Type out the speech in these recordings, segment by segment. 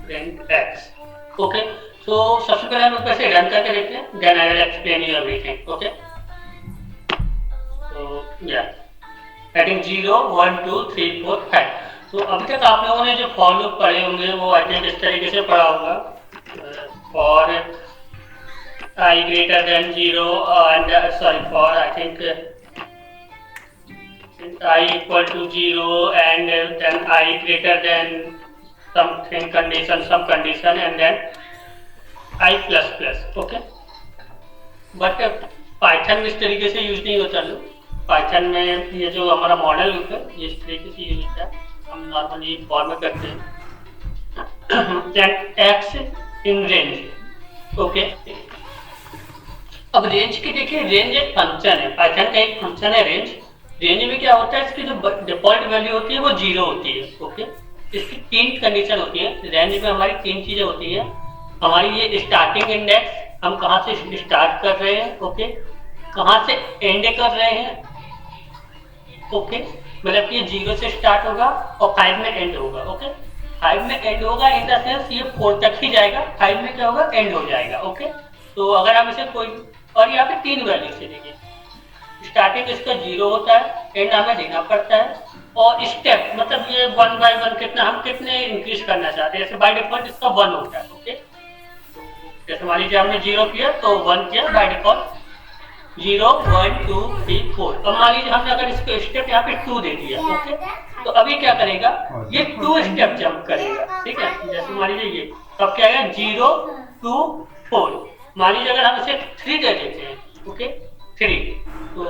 Print x. Okay, तो सबसे पहले हम ऊपर से रन करके देखते हैं, then I will explain you everything. Okay, तो या हेडिंग 0 1 2 3 4 5। तो अभी तक आप लोगों ने जो फॉर लूप पढ़े होंगे वो आई थिंक इस तरीके से पढ़ा होगा, for I greater than 0 and sorry, for I think I equal to 0 and then I greater than something condition, some condition, and then I plus plus. Okay, but Python में इस तरीके से use नहीं होता लोग। पाइथन में ये जो हमारा मॉडल लूप है ये इस तरीके से यूज होता है, हम नॉर्मली फॉर में करते हैं then x in range। Okay, अब रेंज की देखिए, रेंज एक फंक्शन है, पाइथन का एक फंक्शन है रेंज। रेंज में क्या होता है, इसकी जो डिफॉल्ट वैल्यू होती है वो 0 होती है। ओके, इसकी 3 कंडीशन होती है रेंज में, हमारी 3 चीजें होती है। हमारी ये स्टार्टिंग इंडेक्स, हम कहाँ से स्टार्ट कर रहे हैं, ओके, कहाँ से एंड कर रहे हैं। ओके, मतलब कि 0 से स्टार्ट होगा और 5 में एंड होगा। ओके, 5 में एंड होगा इन द सेंस ये 4 तक ही जाएगा, 5 में क्या होगा, एंड हो जाएगा। ओके, तो अगर हम इसे कोई, और यहाँ पे 3 वैल्यू से देखिए, स्टार्टिंग इसका 0 होता है, एंड हमें देना पड़ता है, और स्टेप मतलब ये 1 बाय 1 कितना, हम कितने इंक्रीज करना चाहते हैं। जैसे बाय डिफॉल्ट इसका 1 होता है। ओके, जैसे मान लीजिए हमने 0 किया तो 1 किया बाय डिफॉल्ट, 0 1 2 3 4। अब मान लीजिए हमने अगर इसको स्टेप यहाँ पे 2 दे दिया। ओके, तो अभी क्या करेगा, ये 2 स्टेप जंप करेगा। ठीक है, जैसे मान लीजिए ये, अब क्या है 0 2 4। मान लीजिए अगर हम इसे 3 दे देते हैं, ओके 3, तो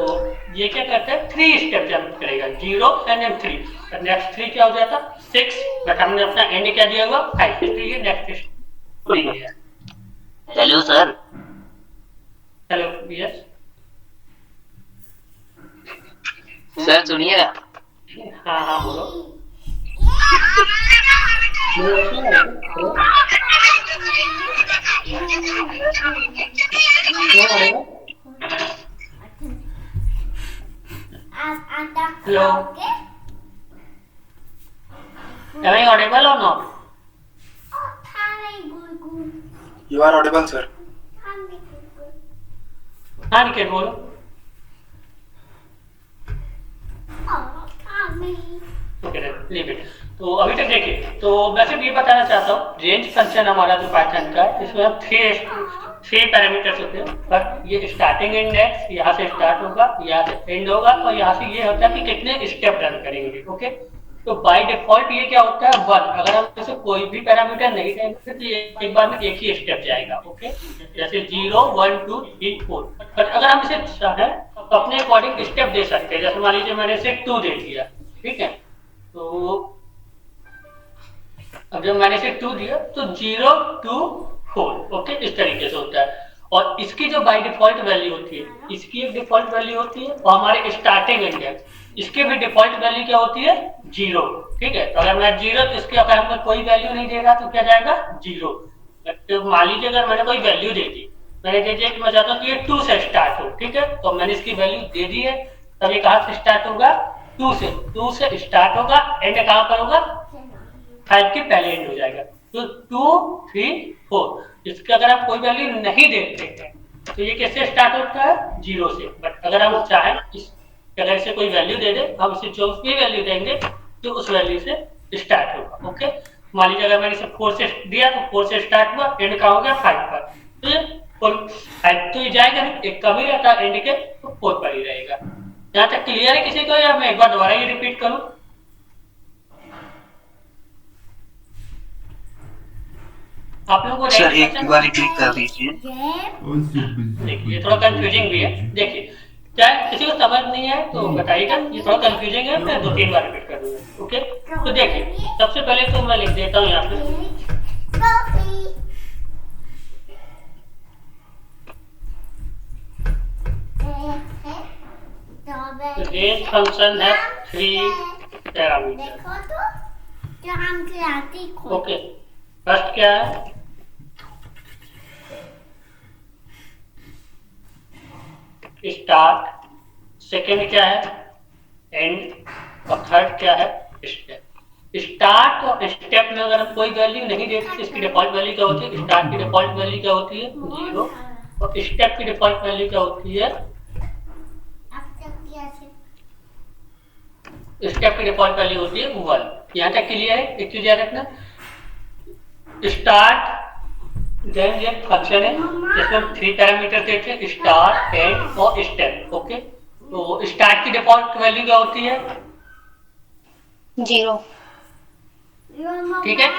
ये क्या करता है, 3 स्टेप जंप करेगा, 0 एंड देन 3। नेक्स्ट 3 क्या हो जाता, 6, बट हमने अपना एंड क्या दिया हुआ 5, इसलिए next step. Hello sir. Hello, yes sir सुनिए ना। हाँ हाँ बोलो। Hello, am I audible or not? You are audible, sir. हाँ निकेत बोलो। Okay, leave it. तो अभी तक देखिए, तो मैं सिर्फ ये बताना चाहता हूँ, रेंज फंक्शन हमारा जो पाइथन का, इसमें हम 3 पैरामीटर्स होते हैं, पर ये स्टार्टिंग इंडेक्स यहाँ से स्टार्ट होगा, यहाँ से एंड होगा, और यहाँ से ये होता है कि कितने स्टेप रन करेंगे। ओके, तो बाय डिफॉल्ट ये क्या होता है 1। अगर हम इसे कोई भी पैरामीटर नहीं देंगे तो ये एक बार में एक ही स्टेप जाएगा। ओके, जैसे 0 1 2 3 4। बट अगर हम इसे चाहें तो अपने अकॉर्डिंग स्टेप दे सकते हैं। जैसे मान लीजिए मैंने इसे 2 दे दिया, ठीक है, तो अब जब मैंने इसे 2 दिया तो 0 2 4। ओके, इस तरीके से होता है। और इसकी जो बाय डिफॉल्ट वैल्यू होती है, इसकी एक डिफॉल्ट वैल्यू होती है, और हमारे स्टार्टिंग इंडेक्स, इसकी भी डिफॉल्ट वैल्यू क्या होती है 0। ठीक है, तो अगर मैं 0, तो इसके अगर हमको कोई वैल्यू नहीं देगा तो क्या जाएगा 0। तो मान लीजिए अगर मैंने कोई वैल्यू दे दी, मैंने दे दिया कि मैं चाहता हूँ कि ये 2 से स्टार्ट हो। ठीक है, तो मैंने इसकी वैल्यू दे दी है, तब ये कहाँ से स्टार्ट होगा 2 से स्टार्ट होगा, एंड कहाँ पर होगा 5 के पहले एंड हो जाएगा। तो 2 3 4। इसके अगर आप कोई वैल्यू नहीं देते हैं तो ये कैसे स्टार्ट होता है 0 से। बट अगर हम चाहें अगर इसे कोई वैल्यू दे दे, हम इसे जो भी वैल्यू देंगे तो उस वैल्यू से स्टार्ट होगा। ओके, मान लीजिए अगर मैंने इसे 4 से दिया तो 4 से स्टार्ट हुआ, एंड कहाँ हो गया 5 पर। तो ये 5 तो ये जाएगा नहीं, एक कम ही रहता है एंड के, तो 4 पर ही रहेगा। यहाँ तक क्लियर है किसी को, या मैं एक बार दोबारा ये रिपीट करूँ? आप लोगों को सर एक बार रिपीट कर दीजिए। देखिए थोड़ा कंफ्यूजिंग भी है। देखिए, क्या किसी को समझ नहीं है तो बताइएगा, ये थोड़ा कंफ्यूजिंग है, मैं 2-3 बार रिपीट कर दूंगा। ओके, तो देखिए सबसे पहले तो मैं लिख देता हूँ यहाँ पे, रेंज फंक्शन है 3 पैरामीटर। ओके, फर्स्ट क्या है स्टार्ट, सेकंड क्या है एंड, और थर्ड क्या है स्टेप। स्टार्ट और स्टेप में अगर हम कोई वैल्यू नहीं देते तो इसकी डिफॉल्ट वैल्यू क्या होती है? स्टार्ट की डिफॉल्ट वैल्यू क्या होती है? 0 और स्टेप की डिफॉल्ट वैल्यू क्या होती है? स्टेप की डिफॉल्ट वैल्यू होती है 1। यहाँ तक क्लियर है? एक चीज याद रखना, स्टार्ट देन ये फंक्शन है जिसमें हम 3 पैरामीटर देते हैं, स्टार्ट, एंड और स्टेप। ओके, तो स्टार्ट की डिफॉल्ट वैल्यू क्या होती है? 0। ठीक है,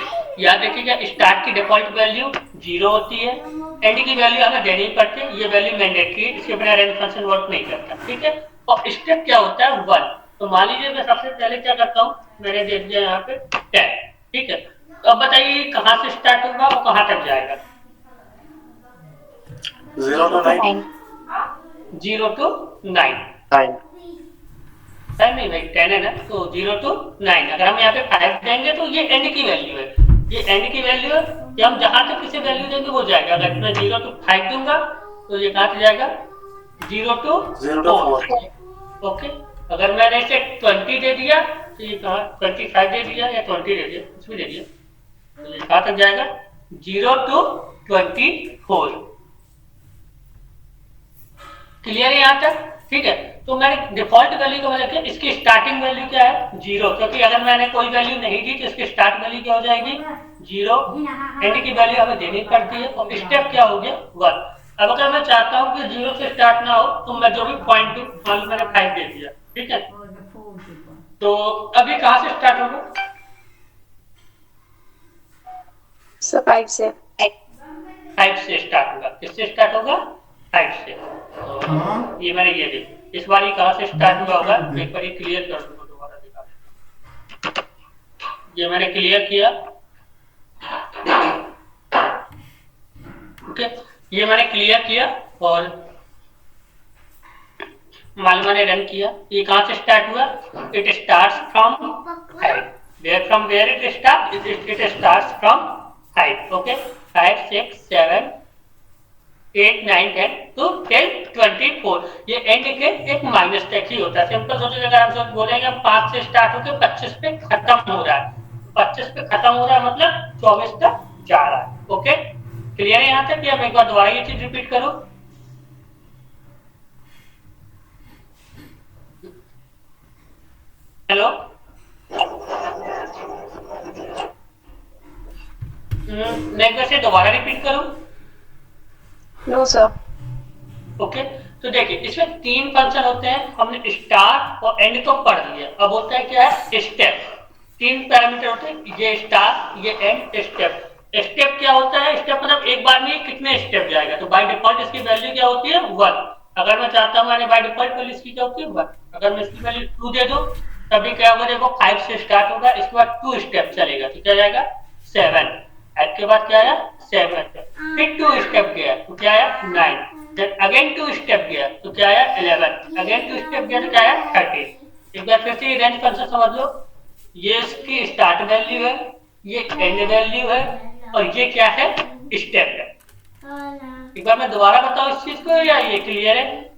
याद रखिएगा स्टार्ट की डिफॉल्ट वैल्यू 0 होती है, एंड की वैल्यू हमें देनी पड़ती है, ये वैल्यू मैंडेटरी है, इसके बिना रेंज फंक्शन वर्क नहीं करता। ठीक है, और स्टेप क्या होता है? 1। तो मान लीजिए मैं सबसे पहले क्या करता हूँ, मैंने दे दिया यहाँ पे 10। ठीक है, तो अब बताइए कहाँ से स्टार्ट होगा और कहाँ तक जाएगा? 0 to 9। 0 to 9। 9। नहीं भाई 10 है ना, तो 0 to 9। अगर हम यहाँ पे 5 देंगे तो ये एंड की वैल्यू है, ये एंड की वैल्यू है कि हम जहां तक किसी वैल्यू देंगे वो जाएगा। अगर मैं 0 to 5 दूंगा तो ये कहाँ से जाएगा? 0 to 4। ओके, अगर मैंने इसे 20 दे दिया तो ये कहाँ 25 दे दिया या 20 दे दिया, कुछ भी दे दिया, तो ये कहाँ तक जाएगा? 0 to 24। क्लियर है यहाँ तक? ठीक है, तो मैंने डिफॉल्ट वैल्यू का मतलब इसकी स्टार्टिंग वैल्यू क्या है? 0, क्योंकि अगर मैंने कोई वैल्यू नहीं दी तो इसकी स्टार्ट वैल्यू क्या हो जाएगी? 0। एंड की वैल्यू हमें देनी पड़ती है, और स्टेप क्या हो गया? 1। अब अगर मैं चाहता हूँ कि 0 से स्टार्ट ना हो तो मैं जो भी पॉइंट दूं, मान लो मैंने 5 दे दिया, ठीक है, तो अभी कहाँ से स्टार्ट होगा? 5 से। 5 से स्टार्ट होगा। किससे स्टार्ट होगा? 5 से। तो ये मैंने ये देखा, इस बार ये कहाँ से स्टार्ट हुआ होगा? एक बार ये क्लियर कर दूंगा, दोबारा दिखा। ये मैंने क्लियर किया। ओके, ये मैंने क्लियर किया और मालूम मैंने रन किया। ये कहाँ से स्टार्ट हुआ? It starts from 5। Where from where it start? It starts from 5। Okay, 5 6 7 8 9 10 तो 10 24। ये एंड के एक माइनस तक ही होता है। सिंपल सोचिए, अगर हम सब बोलेंगे 5 से स्टार्ट होकर 25 पे खत्म हो रहा है, 25 पे खत्म हो रहा है मतलब 24 तक जा रहा है। ओके, क्लियर है यहाँ तक? कि मैं एक बार दोबारा ये चीज रिपीट करूं। हेलो, मैं एक बार से दोबारा रिपीट करूं? No sir. ओके, तो देखिए इसमें 3 फंक्शन होते हैं, हमने स्टार्ट और एंड तो पढ़ लिया। अब होता है क्या है? स्टेप। 3 पैरामीटर होते हैं, ये स्टार्ट, ये एंड, स्टेप। स्टेप क्या होता है? स्टेप मतलब एक बार में कितने स्टेप जाएगा। तो बाय डिफॉल्ट इसकी वैल्यू क्या होती है? 1। अगर मैं चाहता हूँ, मैंने बाय डिफॉल्ट वैल्यू इसकी क्या होती है? 1। अगर मैं इसकी वैल्यू 2 दे दूं तभी क्या होगा? देखो 5 से स्टार्ट होगा, इसके बाद 2 स्टेप चलेगा तो क्या जाएगा? 7। 8 के बाद क्या आया? 7। फिर 2 स्टेप गया तो क्या आया? 9। फिर अगेन 2 स्टेप गया तो क्या आया? 11। अगेन 2 स्टेप गया तो क्या आया? 13। एक बार फिर से ये रेंज फंक्शन समझ लो। ये इसकी स्टार्ट वैल्यू है, ये एंड वैल्यू है, और ये क्या है? स्टेप है। एक बार मैं दोबारा बताऊं इस चीज को, या ये क्लियर है?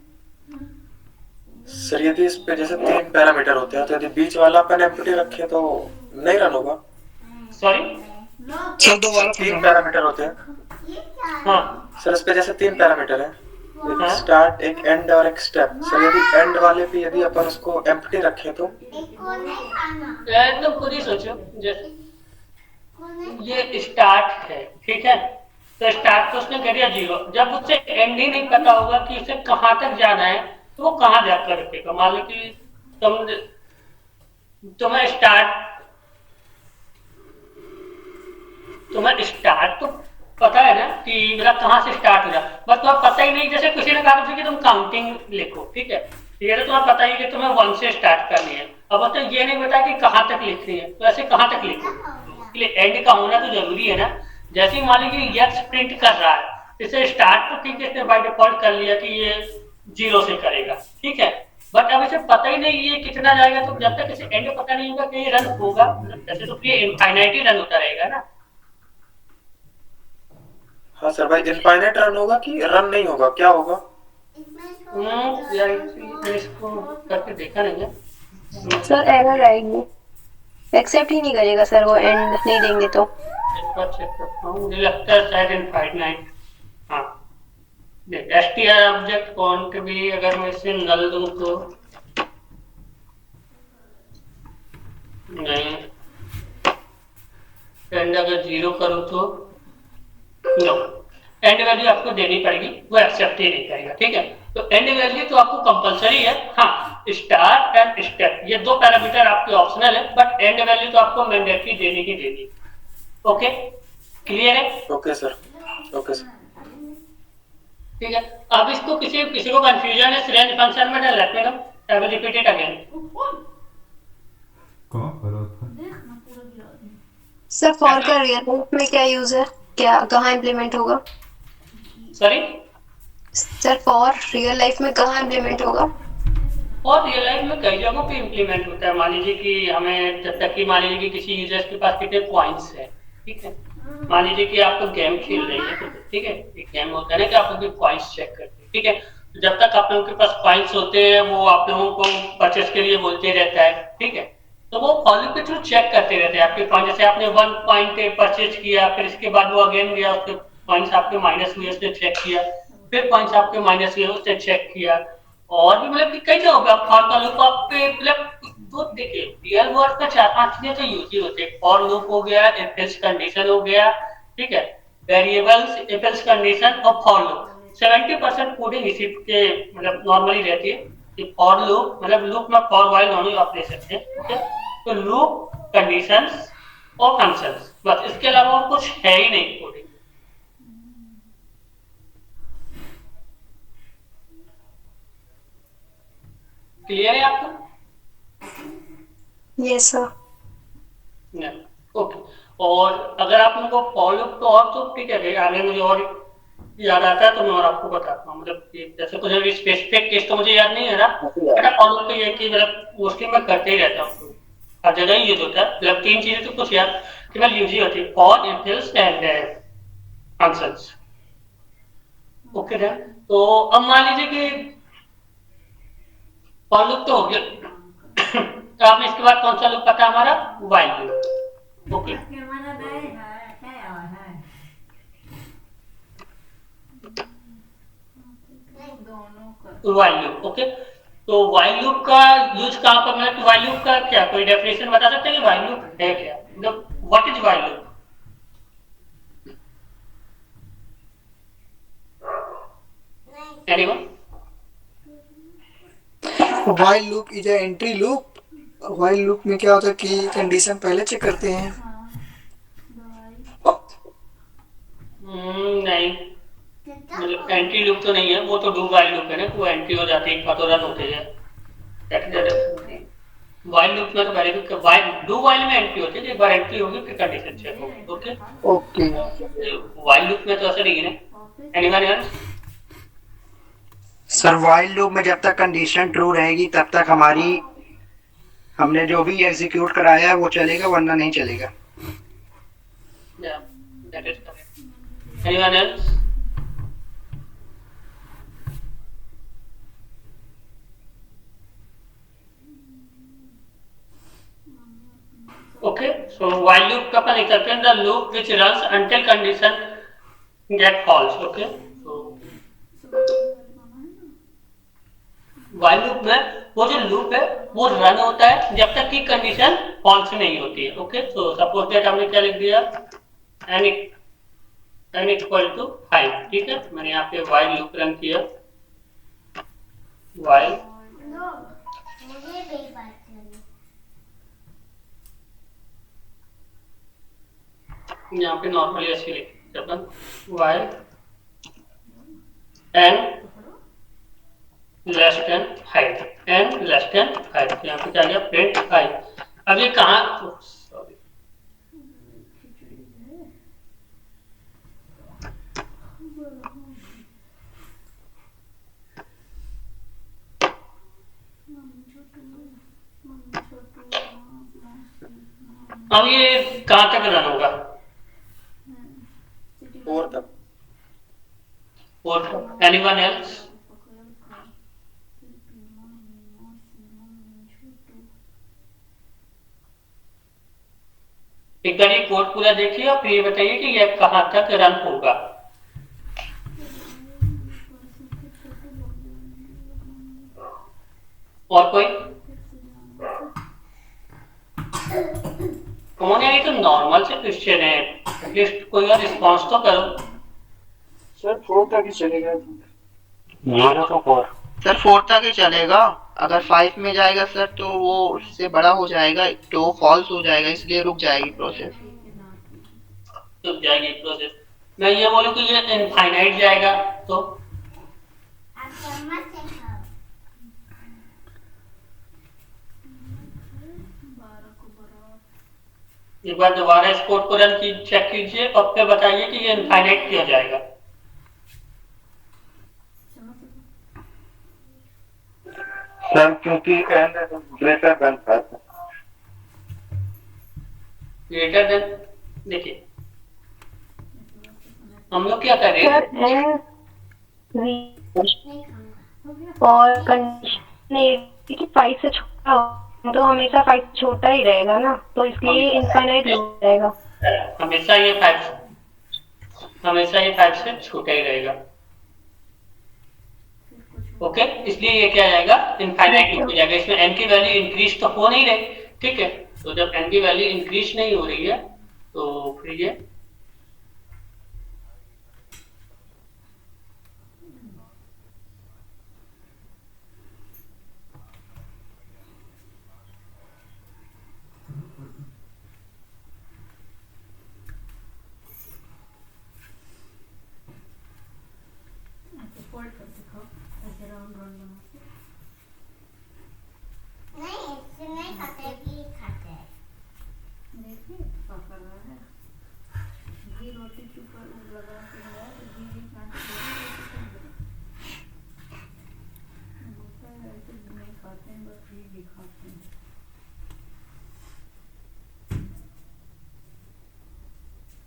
सर यदि इस पे जैसे 3 पैरामीटर होते हैं तो यदि बीच वाला अपन एम्प्टी रखे तो नहीं रन होगा। सॉरी सर दोबारा 3 पैरामीटर होते हैं। हाँ सर इस पे जैसे 3 पैरामीटर है, एक हाँ। स्टार्ट, एक एंड और एक स्टेप। सर यदि एंड वाले पे यदि अपन उसको एम्प्टी रखें तो तो खुद ही सोचो, जैसे ये स्टार्ट है, ठीक है, तो स्टार्ट तो उसने कर दिया 0। जब उससे एंड ही नहीं पता होगा कि उसे कहाँ तक जाना है तो वो कहाँ जाकर रखेगा। मान लो कि तुम्हें स्टार्ट तो पता है ना कि मेरा कहाँ से स्टार्ट हो रहा है, बस तुम्हें पता ही नहीं। जैसे किसी ने कहा कि तुम काउंटिंग लिखो, ठीक है, ये तो तुम्हें पता ही कि तुम्हें 1 से स्टार्ट करनी है, अब तो ये नहीं पता कि कहाँ तक लिखनी है, तो ऐसे कहाँ तक लिखो। इसलिए एंड का होना तो जरूरी है ना। जैसे ही मान लीजिए यक्स प्रिंट कर रहा है, इसे स्टार्ट तो ठीक है, इसने बाय डिफॉल्ट कर लिया कि ये 0 से करेगा, ठीक है, बट अब इसे पता ही नहीं ये कितना जाएगा। तो जब तक इसे एंड पता नहीं होगा कि ये रन होगा, जैसे तो ये इनफाइनाइट रन होता रहेगा ना। हाँ सर भाई, इनफाइनाइट रन होगा कि रन नहीं होगा, क्या होगा? यार इसको करके देखा नहीं है। सर एरर आएगी। एक्सेप्ट ही नहीं करेगा सर, वो एंड नहीं देंगे तो। एक बार चेक करता हूँ, मुझे लगता है शायद इनफाइनाइट। हाँ, देख str ऑब्जेक्ट कॉन्ट भी अगर मैं इसे नल दूं तो नहीं, एंड अगर 0 करूँ तो नो, एंड वैल्यू आपको देनी पड़ेगी, वो एक्सेप्ट ही नहीं करेगा। ठीक है, तो एंड वैल्यू तो आपको कंपलसरी है। हाँ, स्टार एंड स्टेप ये दो पैरामीटर आपके ऑप्शनल है, बट एंड वैल्यू तो आपको मैंडेटरी देनी ही देनी है। ओके, क्लियर है? Okay sir, okay sir. ठीक है, अब इसको किसी किसी को कंफ्यूजन है रेंज फंक्शन में, let me know, I will repeat it again. कहाँ करा था? सर फॉर का रियल लाइफ में क्या यूज है, क्या कहाँ इम्प्लीमेंट होगा? Sorry, sir for real life में कहाँ इम्प्लीमेंट होगा? और रियल लाइफ में कई जगहों पे इम्प्लीमेंट होता है। मान लीजिए कि हमें जब तक कि मान लीजिए कि किसी यूजर्स के पास कितने पॉइंट्स है, ठीक है, मान लीजिए कि आप तो गेम खेल रही है, ठीक है, एक गेम होता है ना कि आप लोग पॉइंट्स चेक करते हैं, ठीक है, तो जब तक आप लोगों के पास पॉइंट्स होते हैं वो आप लोगों को परचेस के लिए बोलते रहता है। ठीक है, तो वो फॉलो के थ्रू चेक करते रहते हैं आपके पॉइंट। जैसे आपने 1 पॉइंट परचेज किया, फिर इसके बाद वो अगेन गया, उसके पॉइंट्स आपके माइनस हुए, उसने चेक किया, फिर पॉइंट्स आपके माइनस हुए, उसने चेक किया। और भी मतलब कि कई जगह होगा फॉर का लूप आप पे, मतलब तो देखिए रियल वर्ल्ड में 4-5 चीजें तो यूज ही होती है। फॉर लूप हो गया, इफ एल्स कंडीशन हो गया, ठीक है, वेरिएबल्स, इफ एल्स कंडीशन और फॉर लूप। 70% कोडिंग इसी के मतलब नॉर्मली रहती है कि फॉर लूप मतलब लूप में फॉर व्हाइल दोनों आप ले सकते हैं। ओके, तो लूप, कंडीशंस और फंक्शंस, बस इसके अलावा और कुछ है ही नहीं कोडिंग। क्लियर है आपको? Yes sir. ओके, और अगर आप उनको फॉलो तो और तो ठीक है, आगे मुझे और याद आता है तो मैं और आपको बताता हूँ। मतलब जैसे कुछ अभी स्पेसिफिक केस तो मुझे याद नहीं है ना, बट फॉलो तो ये कि मतलब मोस्टली मैं करते ही रहता हूँ, हर जगह ही यूज होता है। मतलब 3 चीजें तो कुछ याद केवल यूज ही होती है, for, if else and functions. Okay then, तो अब मान लीजिए कि फॉर लूप तो हो गया तो आपने इसके बाद कौन सा लूप पता है हमारा? While loop. Okay, while loop. Okay, तो व्हाइल लूप का यूज कहां पर, मतलब व्हाइल लूप का क्या कोई डेफिनेशन बता सकते हैं कि व्हाइल लूप है क्या, मतलब what is while loop? Anyone? while loop is a entry loop। while loop में क्या होता है कि कंडीशन पहले चेक करते हैं। नहीं, मतलब एंट्री लूप तो नहीं है, वो तो डू व्हाइल लूप है ना, वो एंट्री हो जाती है, एक बार तो रन होते हैं। व्हाइल लूप में तो पहले भी व्हाइल, डू व्हाइल में एंट्री होती है, एक बार एंट्री होगी फिर कंडीशन चेक होगी। ओके, ओके, व्हाइल लूप में तो ऐसा नहीं है ना। Anyone else? Sir while loop में जब तक कंडीशन ट्रू रहेगी तब तक हमने जो भी एग्जीक्यूट कराया है वो चलेगा, वरना नहीं चलेगा। Yeah, that is correct. Anyone else? Okay, so while loop का अपन लिख सकते हैं the loop which runs until condition get false. Okay, so while loop में वो जो लूप है वो रन होता है जब तक कि कंडीशन फॉल्स नहीं होती है। ओके, सो सपोज दैट हमने क्या लिख दिया, n इक्वल टू 5, ठीक है, मैंने यहाँ पे while लूप रन किया, while यहाँ पे नॉर्मली ऐसे लिखते अपन while n less than 5, n less than 5, यहाँ पे क्या गया प्रिंट 5। अब ये कहाँ, सॉरी, अब ये कहाँ तक रन होगा? 4 तक। और एनीवन एल्स? एक बार ये कोड पूरा देखिए और फिर ये बताइए कि ये कहाँ तक रन होगा। और कोई कौन है? ये तो नॉर्मल से क्वेश्चन है, एटलीस्ट कोई और रिस्पॉन्स तो करो। सर 4 तक ही चलेगा। 0 to 4। सर 4 तक ही चलेगा। अगर 5 में जाएगा सर तो वो उससे बड़ा हो जाएगा तो फॉल्स हो जाएगा, इसलिए रुक जाएगी प्रोसेस। रुक जाएगी प्रोसेस। मैं ये बोलूँ कि ये इनफाइनाइट जाएगा तो एक बार दोबारा इस कोड को रन की चेक कीजिए और फिर बताइए कि ये इनफाइनाइट क्यों जाएगा। सर क्योंकि n greater than 5। Greater than, देखिए हम लोग क्या कर रहे हैं, और कंडीशन ये है कि 5 से छोटा हो तो हमेशा 5 छोटा ही रहेगा ना, तो इसलिए इनफाइनाइट हो जाएगा। हमेशा ये 5 से छोटा ही रहेगा। ओके, इसलिए ये क्या जाएगा, इनफाइनाइट लूप हो जाएगा। इसमें n की वैल्यू इंक्रीज तो हो नहीं रही, ठीक है। तो जब n की वैल्यू इंक्रीज नहीं हो रही है तो फिर ये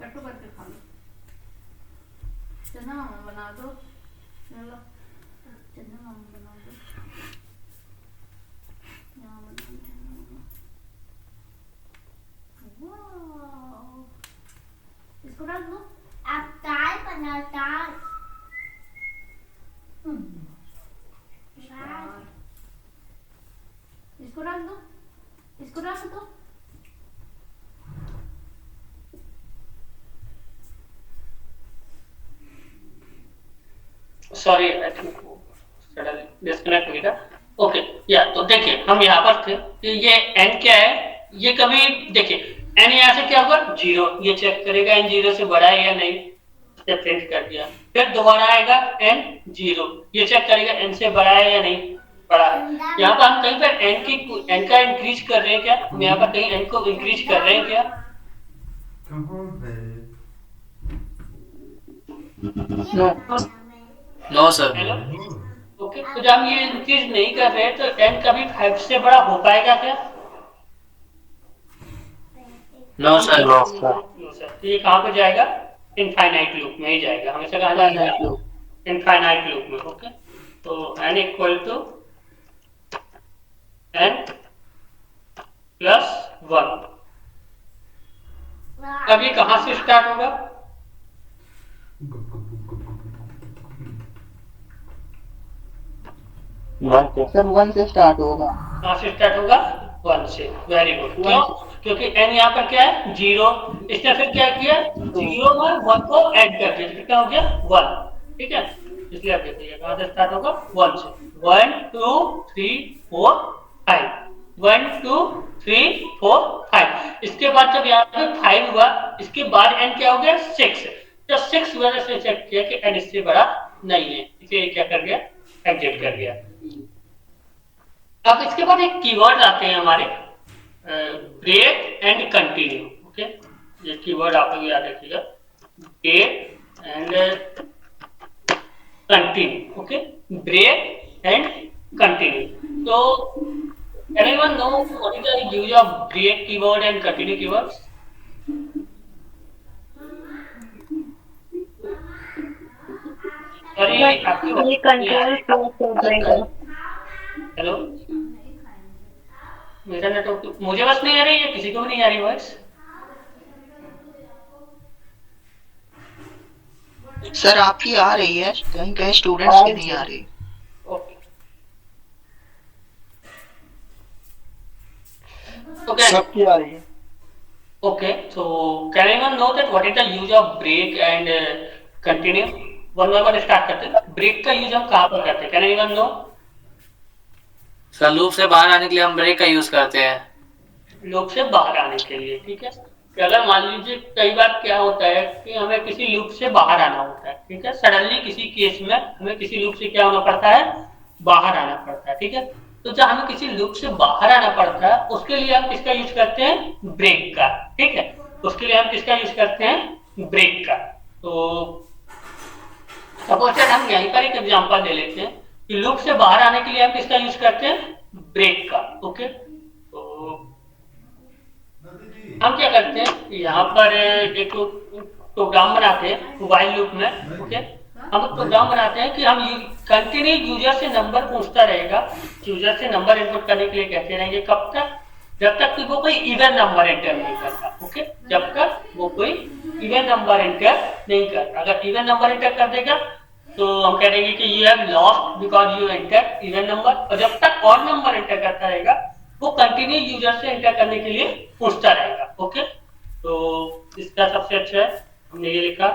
कट्टू करके खा लो, चना बना दो, चलो चना बना दो, यहाँ बना दो। वाह, इसको डाल दो। आप दाल बना, दाल इसको डाल दो, इसको डाल दो। सॉरी आई थिंक डिस्कनेक्ट हो गया। ओके, या तो देखिए हम यहाँ पर थे कि ये n क्या है, ये कभी देखिए n यहाँ से क्या होगा 0, ये चेक करेगा n 0 से बड़ा है या नहीं, प्रिंट कर दिया। फिर दोबारा आएगा n 0, ये चेक करेगा n से बड़ा है या नहीं, बड़ा है। यहाँ पर हम कहीं पर n का इंक्रीज कर रहे हैं क्या, हम यहाँ पर कहीं n को इंक्रीज कर रहे हैं क्या? No sir. हेलो, ओके, तो जब हम ये इंक्रीज नहीं कर रहे तो n कभी 5 से बड़ा हो पाएगा क्या? No sir. No sir. तो ये कहाँ पे जाएगा, इनफाइनाइट लूप में ही जाएगा, हमेशा कहाँ जाएगा, इनफाइनाइट लूप में। ओके, तो n equal to n plus 1। अब ये कहाँ से स्टार्ट होगा, सर 1 से स्टार्ट होगा। कहाँ से स्टार्ट होगा, 1 से। Very good. क्यों? क्योंकि n यहाँ पर क्या है 0, इसने फिर क्या किया 0 और 1 को ऐड कर दिया, तो क्या हो गया 1, ठीक है। इसलिए आप देखिए कहाँ से स्टार्ट होगा, 1 से। 1 2 3 4 5, 1 2 3 4 5। इसके बाद जब यहाँ पे 5 हुआ, इसके बाद n क्या हो गया 6। तो 6 वजह से चेक किया कि n इससे बड़ा नहीं है, इसे क्या कर गया, एग्जिट कर गया। अब इसके बाद एक कीवर्ड आते हैं हमारे, ब्रेक एंड कंटिन्यू। ओके, ये कीवर्ड आप लोग याद रखिएगा, break and continue. Okay, break and continue. तो anyone know what is the use of break keyword and continue keywords? ये कंट्रोल फ्लो हो जाएगा। हेलो, मेरा नेटवर्क मुझे बस नहीं आ रही है, किसी को भी नहीं आ रही वॉइस? सर आपकी आ रही है, कहीं कहीं स्टूडेंट्स की नहीं आ रही। ओके ओके सबकी आ रही है। Okay, so can anyone know that what is the use of break and continue? One by one start करते हैं। ब्रेक का यूज हम कहाँ पर करते हैं? Can anyone know? Sir loop से बाहर आने के लिए हम ब्रेक का यूज करते हैं। लूप से बाहर आने के लिए, ठीक है। कि अगर मान लीजिए कई बार क्या होता है कि हमें किसी लूप से बाहर आना होता है, ठीक है। सडनली किसी केस में हमें किसी लूप से क्या होना पड़ता है? बाहर आना पड़ता है, ठीक है। तो जब हमें किसी लूप से बाहर आना पड़ता है उसके लिए हम किसका यूज करते हैं? ब्रेक का, ठीक है। उसके लिए हम किसका यूज करते हैं? ब्रेक का। तो सपोज हम यहीं पर एक एग्जांपल ले लेते हैं कि लूप से बाहर आने के लिए हम किसका यूज करते हैं? ब्रेक का। ओके, तो हम क्या करते हैं, यहाँ पर एक प्रोग्राम बनाते हैं व्हाइल लूप में। ओके, हम प्रोग्राम बनाते हैं कि हम कंटिन्यू यूजर से नंबर पूछता रहेगा, यूजर से नंबर इनपुट करने के लिए कहते रहेंगे। कब तक? जब तक कि वो कोई इवन नंबर एंटर नहीं करता। ओके, जब तक वो कोई इवन नंबर एंटर नहीं करता। अगर इवन नंबर एंटर कर देगा तो हम कह देंगे कि you have lost because you enter even number. और जब तक और नंबर एंटर करता रहेगा वो कंटिन्यू यूजर से एंटर करने के लिए पूछता रहेगा। ओके, तो इसका सबसे अच्छा है हमने ये लिखा,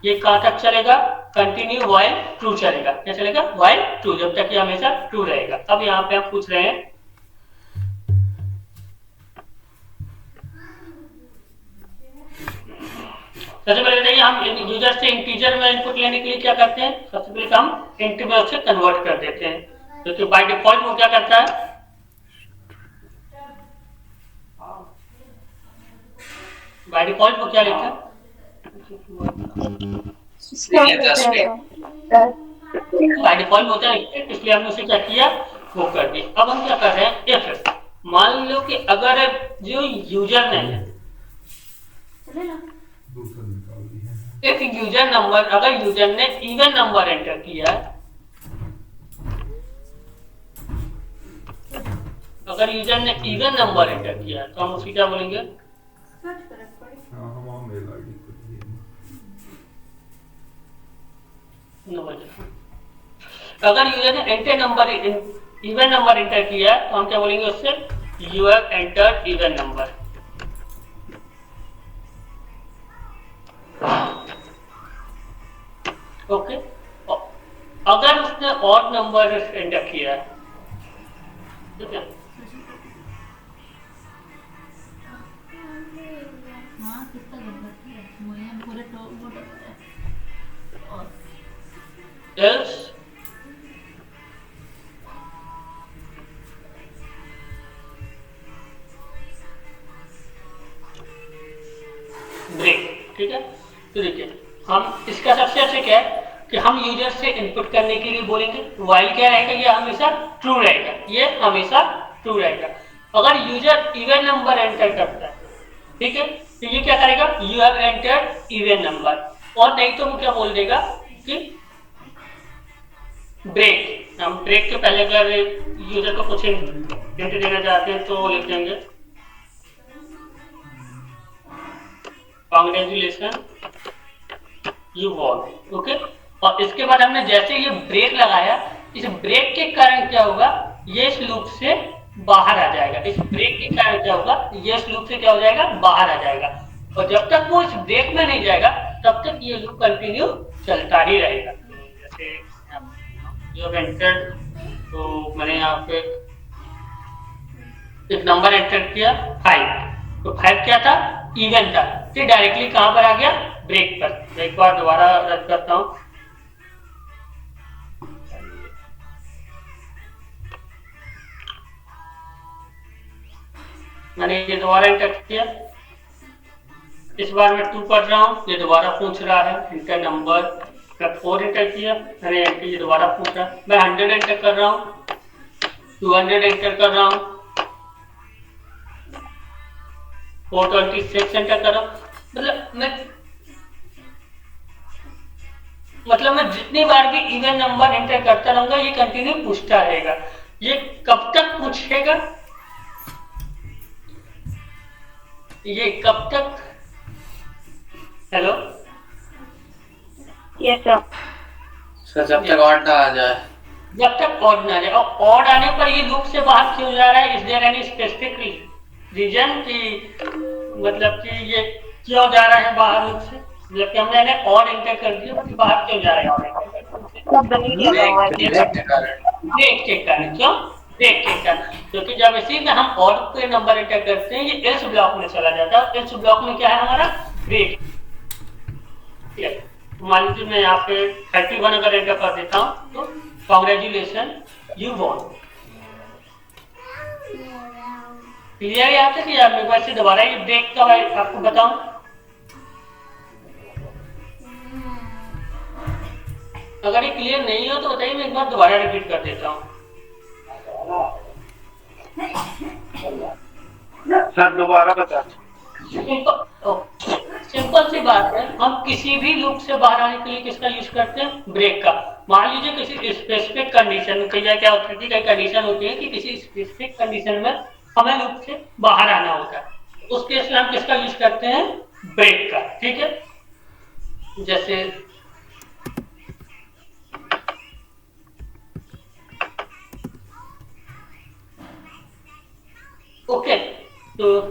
ये कहां तक चलेगा? कंटिन्यू व्हाइल ट्रू चलेगा। क्या चलेगा? व्हाइल ट्रू, जब तक ये हमेशा ट्रू रहेगा। अब यहाँ पे हम पूछ रहे हैं, सबसे पहले बताइए हम यूजर से इंटीजर में इनपुट लेने के लिए क्या करते हैं? सबसे पहले हम इंट में उसे कन्वर्ट कर देते हैं, क्योंकि बाय डिफॉल्ट वो क्या करता है? बाय डिफॉल्ट वो क्या लेता है? बाय डिफॉल्ट होता है, इसलिए हमने उसे क्या किया? वो कर दिया। अब हम क्या कर रहे हैं? इफ मान लो कि अगर जो यूजर ने एक यूजर नंबर, अगर यूजर ने इवन नंबर एंटर किया है, अगर यूजर ने इवन नंबर एंटर किया है तो हम उसे क्या बोलेंगे? अगर यूजर ने enter number even number enter किया है तो हम क्या बोलेंगे उससे? You have entered even number. Okay, अगर उसने ऑड नंबर एंटर किया है, ठीक है, else ब्रेक, ठीक है। तो देखिए हम इसका सबसे अच्छा क्या है कि हम यूजर से इनपुट करने के लिए बोलेंगे व्हाइल क्या रहेगा? ये हमेशा ट्रू रहेगा, ये हमेशा ट्रू रहेगा। अगर यूजर इवन नंबर एंटर करता है, ठीक है, तो ये क्या करेगा? You have entered even number. और नहीं तो वो क्या बोल देगा कि ब्रेक। हम ब्रेक के पहले अगर यूजर को कुछ हिंट देना चाहते हैं तो लिख देंगे कांग्रेचुलेशन यू वॉन। ओके, और इसके बाद हमने जैसे ये ब्रेक लगाया, इस ब्रेक के कारण क्या होगा? ये इस लूप से बाहर आ जाएगा। इस ब्रेक के कारण क्या होगा? ये इस लूप से क्या हो जाएगा? बाहर आ जाएगा। और जब तक वो इस ब्रेक में नहीं जाएगा तब तक ये लूप कंटिन्यू चलता ही रहेगा। जैसे जो एंटर, तो मैंने यहाँ पे एक नंबर एंटर किया 5, तो 5 क्या था? इवन था। तो डायरेक्टली कहां पर आ गया? ब्रेक पर। एक बार दोबारा रन करता हूं, मैंने ये दोबारा एंटर किया, इस बार मैं 2 कर रहा हूँ, ये दोबारा पूछ रहा है इंटर नंबर। मैं 4 एंटर किया, मैंने ये दोबारा पूछा, मैं 100 एंटर कर रहा हूँ, 200 एंटर कर रहा हूँ, 426 एंटर कर रहा हूँ। मतलब मैं जितनी बार भी इवन नंबर एंटर करता रहूंगा ये कंटिन्यू पूछता रहेगा। ये कब तक पूछेगा? ये कब तक? Hello, yes sir. सर जब तक ऑड ना आ जाए। जब तक ऑड ना आ जाए, और ऑड आने पर ये लूप से बाहर क्यों जा रहा है? Is there any specific reason कि मतलब कि ये क्यों जा रहा है बाहर लूप से? मतलब कि हमने इन्हें ऑड एंटर कर दिया, बट बाहर क्यों जा रहा है ऑड एंटर? ब्रेक के कारण। ब्रेक के कारण। क्यों? ब्रेक के कारण, क्योंकि जब इसी में हम ऑड पे नंबर एंटर करते हैं, ये एल्स ब्लॉक में चला जाता है। एल्स ब्लॉक में क्या है हमारा? ब्रेक। मान लीजिए मैं यहाँ पे 31 अगर एंटर कर देता हूँ, तो कॉन्ग्रेचुलेशन, यू वॉन। क्लियर यहाँ तक? या मैं वैसे दोबारा ये ब्रेक का आपको बताऊं? अगर ये क्लियर नहीं हो तो बताइए, मैं एक बार दोबारा रिपीट कर देता हूँ। सर दोबारा बता। सिंपल सी बात है, हम किसी भी लूप से बाहर आने के लिए किसका यूज करते हैं? ब्रेक का। मान लीजिए किसी स्पेसिफिक कंडीशन, कई क्या होती है, कई कंडीशन होती है कि किसी स्पेसिफिक कंडीशन में हमें लूप से बाहर आना होता है, उस केस में हम किसका यूज करते हैं? ब्रेक का। ठीक है, जैसे ओके, तो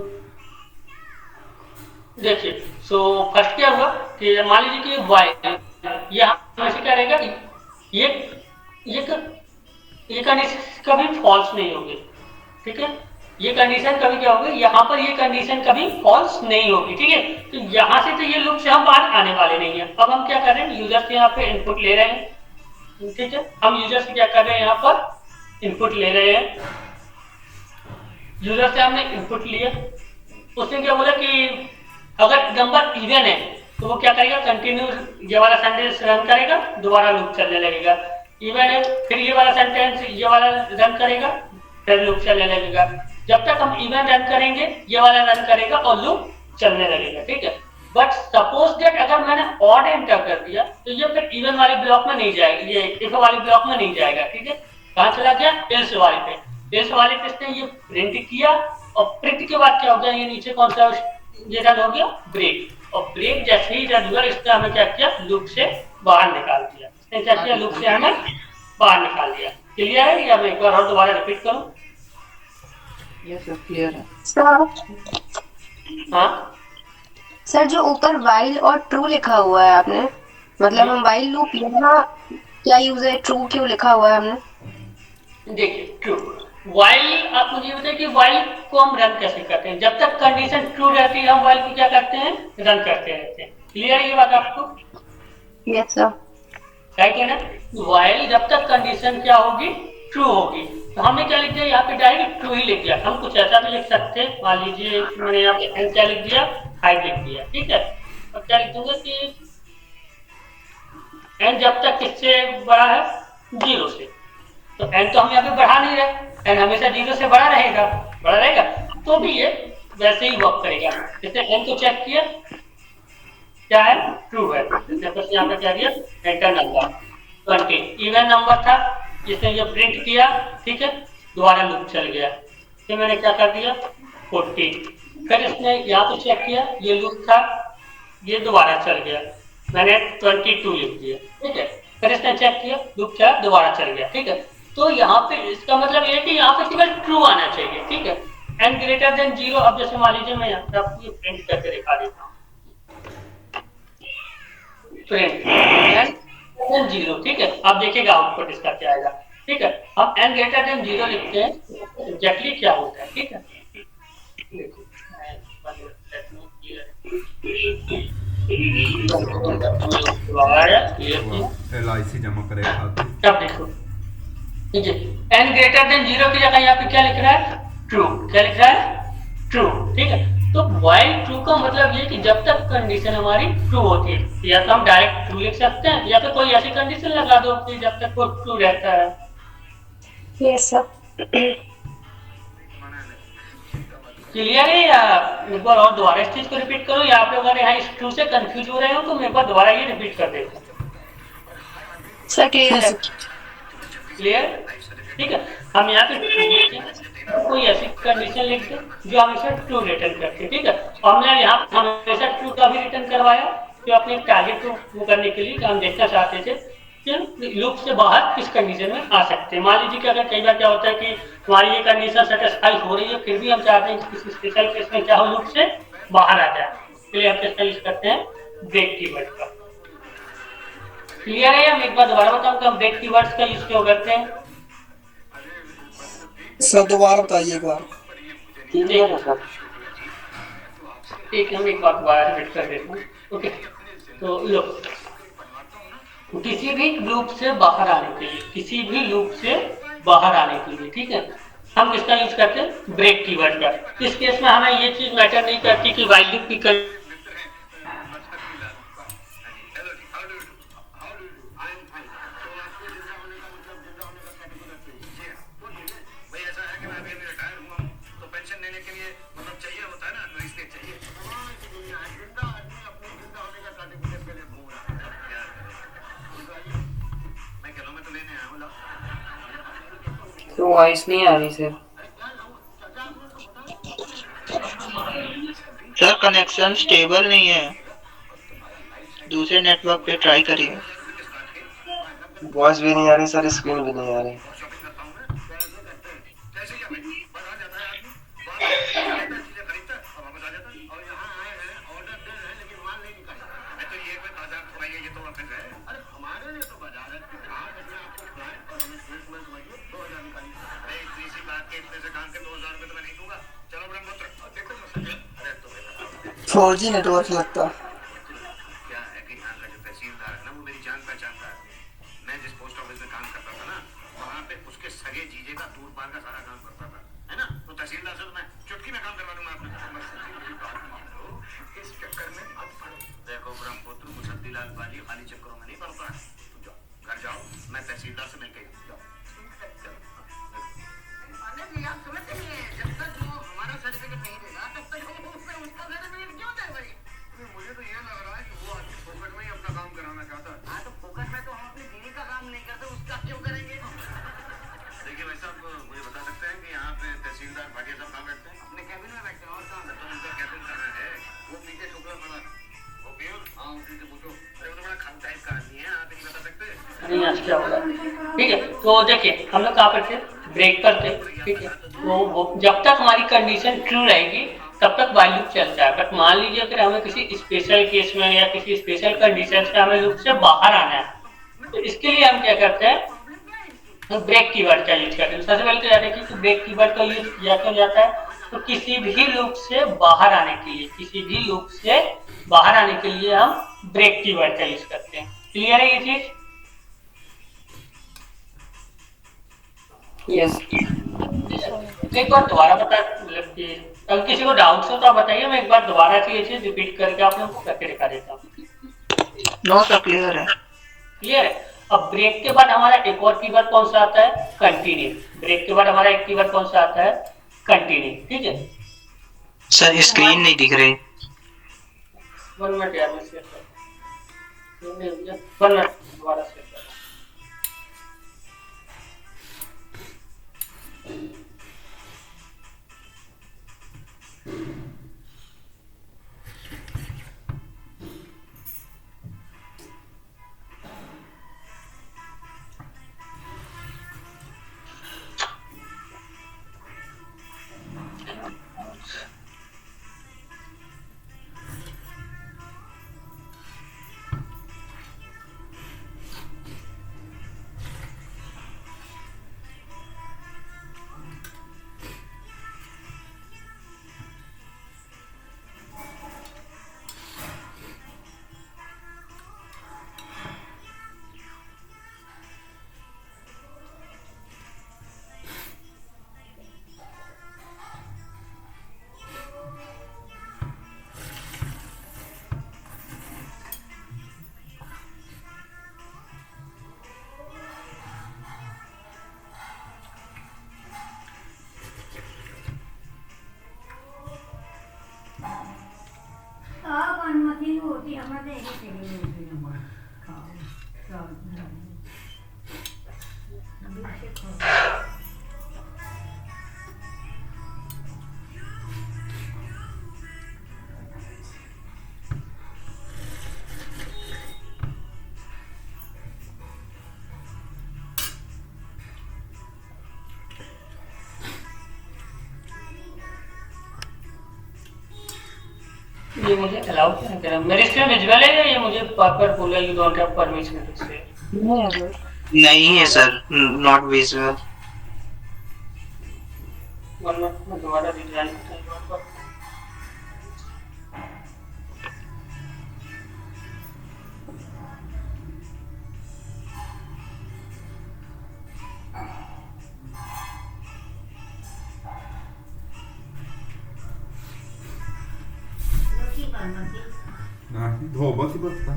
देखिए, सो फर्स्ट क्या हुआ कि मान लीजिए कि वाई यहाँ से क्या रहेगा, ये कंडीशन कभी फॉल्स नहीं होगी। ठीक है, ये कंडीशन कभी क्या होगी, यहाँ पर ये कंडीशन कभी फॉल्स नहीं होगी। ठीक है, तो यहाँ से तो ये लूप से हम बाहर आने वाले नहीं है। अब हम क्या कर रहे हैं, यूजर से यहाँ पे इनपुट ले रहे हैं। ठीक है, हम यूजर से क्या कर रहे हैं, यहाँ पर इनपुट ले रहे हैं। यूजर से हमने इनपुट लिया, उसने क्या बोला कि अगर नंबर इवन है तो वो क्या करेगा, कंटिन्यू ये वाला सेंटेंस रन करेगा, दोबारा लूप चलने लगेगा। इवन है, फिर ये वाला सेंटेंस ये वाला रन करेगा, फिर लूप चलने लगेगा। जब तक हम इवन रन करेंगे, ये वाला रन करेगा और लूप चलने लगेगा। ठीक है, बट सपोज दैट अगर मैंने ऑड एंटर कर दिया तो ये फिर इवन वाले ब्लॉक में नहीं जाएगा, ये इफ वाले ब्लॉक में नहीं जाएगा। ठीक है, कहाँ चला गया, एल्स वाले पे। एल्स वाले पे इसने ये प्रिंट किया, और प्रिंट के बाद क्या हो गया, ये नीचे कौन सा ये रन हो गया, ब्रेक। और ब्रेक जैसे ही रन हुआ, इसने हमें क्या किया, लूप से बाहर निकाल दिया। इसने क्या किया, लूप से हमें बाहर निकाल दिया। क्लियर है? या मैं एक बार और दोबारा रिपीट करूं? यस सर, क्लियर है सर। हाँ सर, जो ऊपर वाइल और ट्रू लिखा हुआ है आपने, मतलब हम वाइल लूप यहाँ क्या यूज है, ट्रू क्यों लिखा हुआ है हमने? देखिए, ट्रू वाइल, आप मुझे बताइए कि वाइल को हम रन कैसे करते हैं? जब तक कंडीशन ट्रू रहती है, हम वाइल को क्या करते हैं, रन करते रहते हैं। क्लियर है ये बात आपको? Yes sir. राइट है ना? वाइल जब तक कंडीशन क्या होगी, ट्रू होगी, तो हमने क्या लिख दिया यहाँ पे, डायरेक्ट ट्रू ही लिख दिया। हम कुछ ऐसा भी लिख सकते हैं, मान लीजिए मैंने यहाँ पे एन क्या लिख दिया, 5 लिख दिया। ठीक है, अब क्या लिख दूंगा कि एन जब तक किससे बड़ा है, 0 से। तो एन तो हम यहाँ पे बढ़ा नहीं रहे, एन हमेशा 0 से बड़ा रहेगा, तो भी ये वैसे ही वर्क करेगा। इसने एन को चेक किया, क्या है, ट्रू है। बस यहाँ पे क्या दिया, एंटर नंबर 20 इवन नंबर था, जिसने ये प्रिंट किया। ठीक है, दोबारा लूप चल गया। फिर मैंने क्या कर दिया, 40। फिर इसने यहाँ पे चेक किया, ये लूप था, ये दोबारा चल गया, मैंने 22 लिख दिया। ठीक है, फिर इसने चेक किया, लूप चला, दोबारा चल गया। ठीक है, तो यहाँ पे इसका मतलब ये है कि यहाँ पे केवल ट्रू आना चाहिए। ठीक है, एन ग्रेटर देन 0। अब जैसे मान लीजिए मैं यहाँ पे आपको ये प्रिंट करके दिखा देता हूँ, प्रिंट एन 0। ठीक है, अब देखिएगा आउटपुट इसका क्या आएगा। ठीक है, हम एन ग्रेटर देन 0 लिखते हैं, एग्जैक्टली क्या होता है। ठीक है, देखो LIC जमा करेगा खाते। अब देखो, एन ग्रेटर देन 0 की जगह यहाँ पे क्या लिख रहा है, ट्रू। क्या लिख रहा है, ट्रू। ठीक है, तो व्हाइल ट्रू का मतलब ये कि जब तक कंडीशन हमारी ट्रू होती है, या तो हम डायरेक्ट ट्रू लिख सकते हैं, या फिर कोई ऐसी कंडीशन लगा दो कि जब तक वो ट्रू रहता है। Yes sir. क्लियर है? या एक बार और दोबारा इस चीज को रिपीट करो, या आप लोग अगर यहाँ इस ट्रू से कंफ्यूज हो रहे हो तो मैं एक बार दोबारा ये रिपीट कर देता हूँ। सर क्लियर है। क्लियर? ठीक है, हम यहाँ पे ट्रू लिखते हैं, कोई ऐसी कंडीशन लिखते हैं जो हमेशा ट्रू रिटर्न करती है। ठीक है, और हमने यहाँ हमेशा ट्रू का भी रिटर्न करवाया, तो अपने टारगेट को वो करने के लिए हम देखना चाहते थे कि लूप से बाहर किस कंडीशन में आ सकते हैं। मान लीजिए कि अगर कई बार क्या होता है कि हमारी ये कंडीशन सेटिस्फाई हो रही है, फिर भी हम चाहते हैं कि किसी स्पेशल केस में क्या हो, लूप से बाहर आ जाए, इसलिए हम किसका यूज करते हैं, ब्रेक कीवर्ड का। क्लियर है? हम एक बार दोबारा बताऊं कि हम ब्रेक कीवर्ड्स का यूज क्यों करते हैं। सर दोबारा बताइए एक बार। ठीक है, हम एक बार दोबारा रिपीट कर देता हूँ। ओके, तो लो, किसी भी लूप से बाहर आने के लिए, किसी भी लूप से बाहर आने के लिए, ठीक है, हम किसका यूज करते हैं, ब्रेक कीवर्ड का। इस केस में हमें ये चीज मैटर नहीं करती कि व्हाइल लूप की तो वॉइस नहीं आ रही सर। सर कनेक्शन स्टेबल नहीं है, दूसरे नेटवर्क पे ट्राई करिए। वॉइस भी नहीं आ रही सर, स्क्रीन भी नहीं आ रही। फोर जी नेटवर्क लगता। क्या होगा, ठीक है। तो देखिए हम लोग कहाँ पर थे, ब्रेक पर थे, ठीक है। तो जब तक हमारी कंडीशन ट्रू रहेगी तब तक व्हाइल लूप चलता है। बट मान लीजिए अगर हमें किसी स्पेशल केस में या किसी स्पेशल कंडीशन से हमें लूप से बाहर आना है, तो इसके लिए हम क्या करते हैं, हम ब्रेक कीवर्ड का यूज करते हैं। सबसे पहले तो याद रखिए कि ब्रेक कीवर्ड का यूज किया क्यों जाता है, तो किसी भी लूप से बाहर आने के लिए, किसी भी लूप से बाहर आने के लिए हम ब्रेक कीवर्ड का यूज करते हैं। क्लियर है ये चीज? यस। एक बार दोबारा बता, मतलब कि अगर किसी को डाउट हो तो आप बताइए, मैं एक बार दोबारा से ये चीज रिपीट करके आप लोगों को करके दिखा देता हूँ। नो सर, क्लियर है। क्लियर है? अब ब्रेक के बाद हमारा एक और कीवर्ड कौन सा आता है, कंटिन्यू। ब्रेक के बाद हमारा एक कीवर्ड कौन सा आता है, कंटिन्यू, ठीक है। सर स्क्रीन नहीं दिख रही। 1 मिनट यार, मैं शेयर कर 1 मिनट दोबारा शेयर कर। ये मुझे अलाउ क्या कर रहा है? मेरे स्क्रीन विजुअल है या ये मुझे पर बोला you don't have permission to say? नहीं है सर, नॉट विजुअल। वरना मैं दोबारा डिजाइन करता हूँ। नाही धोबा सी बसता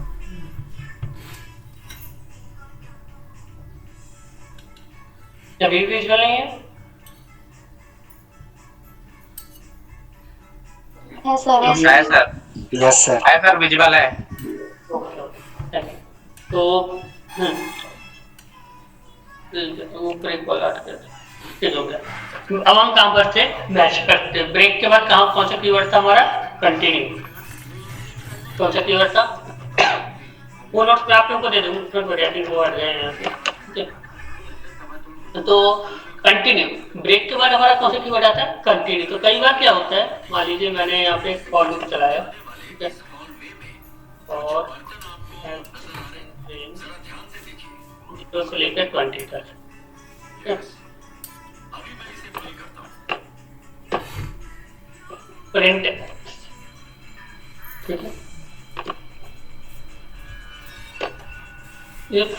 अभी भी विजुअल नहीं है? है सर, है है सर, यस सर। है सर, विजिबल है। तो ऊपर एक बॉल आठ कर ठीक हो गया। अब हम कहाँ पर थे? मैच करते। ब्रेक के बाद कहाँ कौन सा कीवर्ड था हमारा? कंटिन्यू। कौन सा कीवर्ड था? वो नोट्स पे आप लोगों को दे दूँ, बढ़िया भी वो हट गए यहाँ पे, ठीक है। तो कंटिन्यू, ब्रेक के बाद हमारा कौन सा कीवर्ड आता है? कंटिन्यू। तो कई बार क्या होता है, मान लीजिए मैंने यहाँ पे फॉर लूप चलाया, ठीक है, और से लेकर 20 तक, प्रिंट, ठीक है, if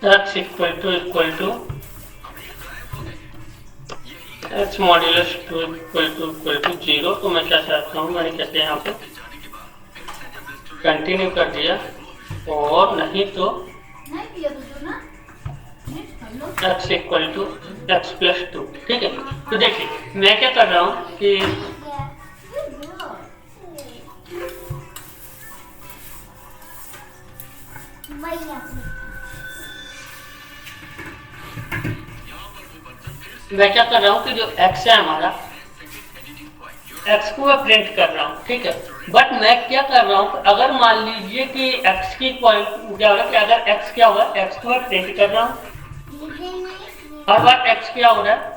x equal to x modulus 2 equal to 0, तो मैं क्या चाहता हूँ, मैंने कहते हैं यहाँ पे कंटिन्यू कर दिया, और नहीं तो x equal to x plus 2, ठीक है। तो देखिए मैं क्या कर रहा हूँ कि मैं क्या कर रहा हूँ कि जो x है हमारा, x को मैं प्रिंट कर रहा हूँ, ठीक है। बट मैं क्या कर रहा हूँ, अगर मान लीजिए कि x की पॉइंट क्या हो रहा है कि अगर x क्या हुआ, x को मैं प्रिंट कर रहा हूँ, हर बार x क्या हो रहा है,